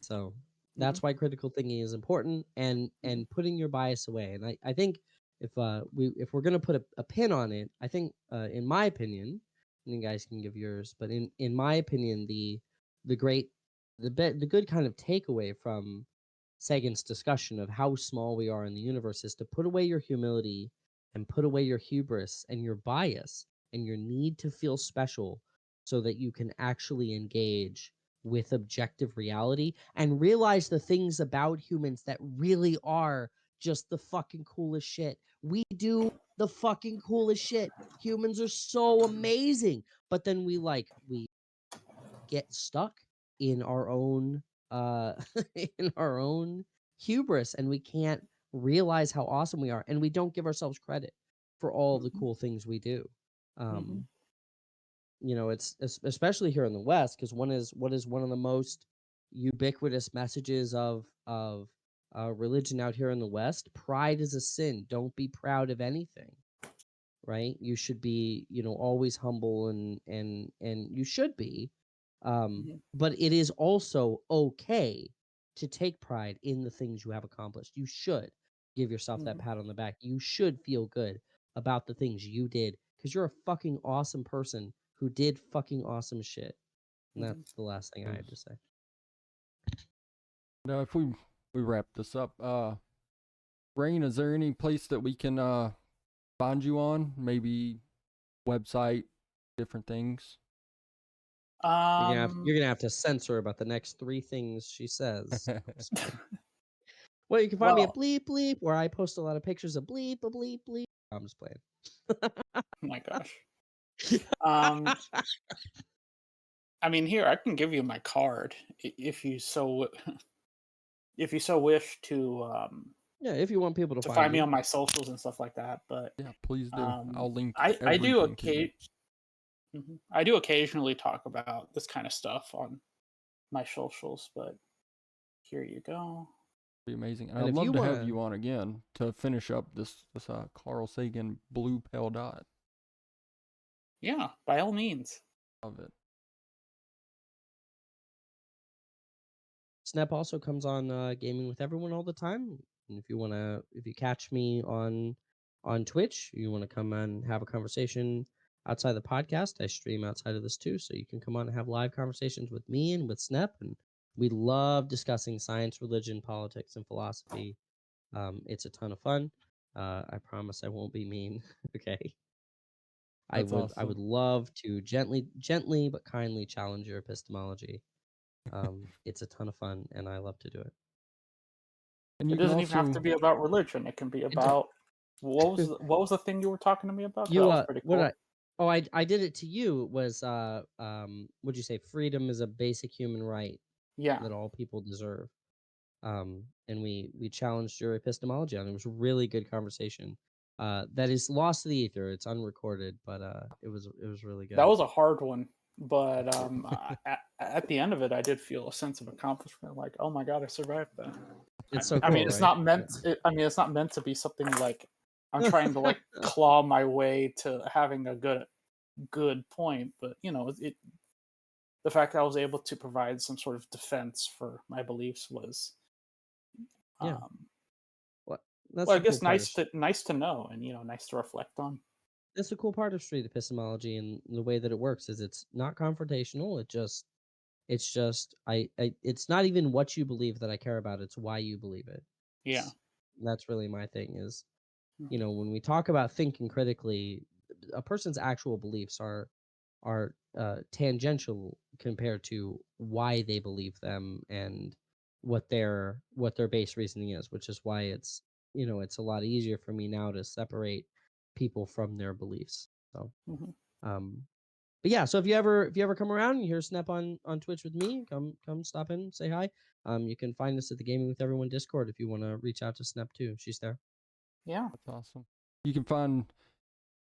So Hmm. that's why critical thinking is important, and putting your bias away. And I think if we're gonna put a pin on it, I think in my opinion, and you guys can give yours, but in my opinion, the great the good kind of takeaway from Sagan's discussion of how small we are in the universe is to put away your humility and put away your hubris and your bias and your need to feel special, so that you can actually engage with objective reality and realize the things about humans that really are just the fucking coolest shit. We do the fucking coolest shit. Humans are so amazing. But then we get stuck in our own uh in our own hubris, and we can't realize how awesome we are, and we don't give ourselves credit for all of the Hmm. cool things we do. Hmm. um it's especially here in the West, because what is one of the most ubiquitous messages of religion out here in the West: pride is a sin. Don't be proud of anything, right? You should be, always humble, and you should be. Hmm. But it is also okay to take pride in the things you have accomplished. You should give yourself that Hmm. pat on the back. You should feel good about the things you did, because you're a fucking awesome person who did fucking awesome shit. And Hmm. that's the last thing I have to Is say. now if we wrap this up, Rain, is there any place that we can find you on? Maybe website, different things. Um. You're gonna have to censor about the next three things she says. I'm just kidding. Well, you can find me at Well, Bleep Bleep, where I post a lot of pictures of Bleep a Bleep Bleep. I'm just playing. oh my gosh. Um. I mean, here I can give you my card if you so if you so wish Yeah, if you want people to to find find me you. on my socials and stuff like that. But Yeah, please do. um, I'll link I do everything to you. I do occasionally talk about this kind of stuff on my socials. But here you go. Be amazing. And And I'd if love you to want have to, you on again to finish up this Carl Sagan blue pale dot. Yeah, by all means. Love it. Snap also comes on Gaming with Everyone all the time. And if you catch me on Twitch, you want to come and have a conversation outside the podcast, I stream outside of this too, so you can come on and have live conversations with me and with Snap. And we love discussing science, religion, politics, and philosophy. It's a ton of fun. I promise I won't be mean. Okay. That's I would awesome. love to gently but kindly challenge your epistemology. It's a ton of fun, and I love to do it. And It you can doesn't even have also to be about religion. It can be It do- about what was the thing you were talking to me about? 'Cause you that was pretty what did I? cool. Oh, I did it to you. It was would you say freedom is a basic human right Yeah. that all people deserve? And we challenged your epistemology on it. It was a really good conversation. That is lost to the ether. It's unrecorded, but it was really That good. was a hard one, but at the end of it, I did feel a sense of accomplishment. Like, oh my god, I survived that. It's so I mean, cool, it's right? not meant. I mean, it's not meant to be something like I'm trying to like claw my way to having a good point, but the fact that I was able to provide some sort of defense for my beliefs was, Yeah. um, What that's well, I the cool guess part of nice to know, and nice to reflect on. that's the cool part of street epistemology, and the way that it works is it's not confrontational. It's just it's not even what you believe that I care about. It's why you believe it. Yeah. That's really my thing is, Mhm. when we talk about thinking critically, a person's actual beliefs are tangential compared to why they believe them and what their base reasoning is, which is why it's a lot easier for me now to separate people from their beliefs. So, Mhm. um, but yeah, so if you ever come around and you hear Snap on Twitch with me, come stop in, say hi. You can find us at the Gaming with Everyone Discord if you want to reach out to Snap too. She's there. Yeah. That's awesome. You can find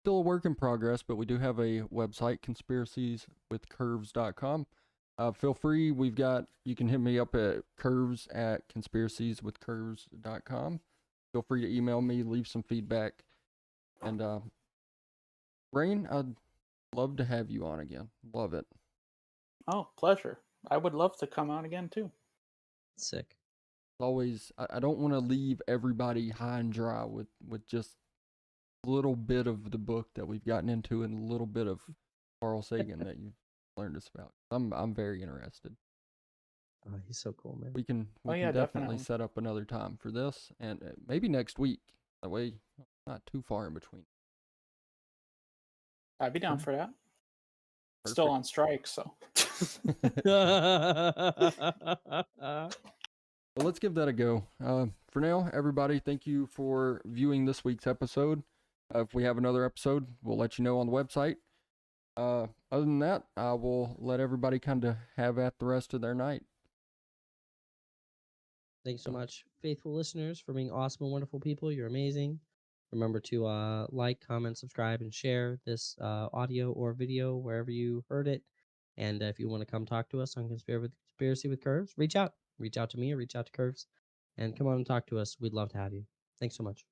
still a work in progress, but we do have a website, conspiracieswithcurves.com. Feel free. You can hit me up at curves@conspiracieswithcurves.com. Feel free to email me, leave some feedback. And Raine, I'd love to have you on again. Love it. Oh, pleasure. I would love to come on again too. Sick. Always, I don't want to leave everybody high and dry with just a little bit of the book that we've gotten into and a little bit of Carl Sagan that you've learned us about. I'm very interested. Oh, he's so cool, man. We can Oh yeah, definitely definitely. set up another time for this, and maybe next week. That way, not too far in between. I'd be down Alright, for that. Still perfect. on strike, so. Well, let's give that a go. For now, everybody, thank you for viewing this week's episode. If we have another episode, we'll let you know on the website. Other than that, I will let everybody kind of have at the rest of their night. Thanks so much, faithful listeners, for being awesome and wonderful people. You're amazing. Remember to like, comment, subscribe, and share this audio or video wherever you heard it. And if you want to come talk to us on Conspiracy with Curves, reach out. Reach out to me or reach out to Curves. And come on and talk to us. We'd love to have you. Thanks so much.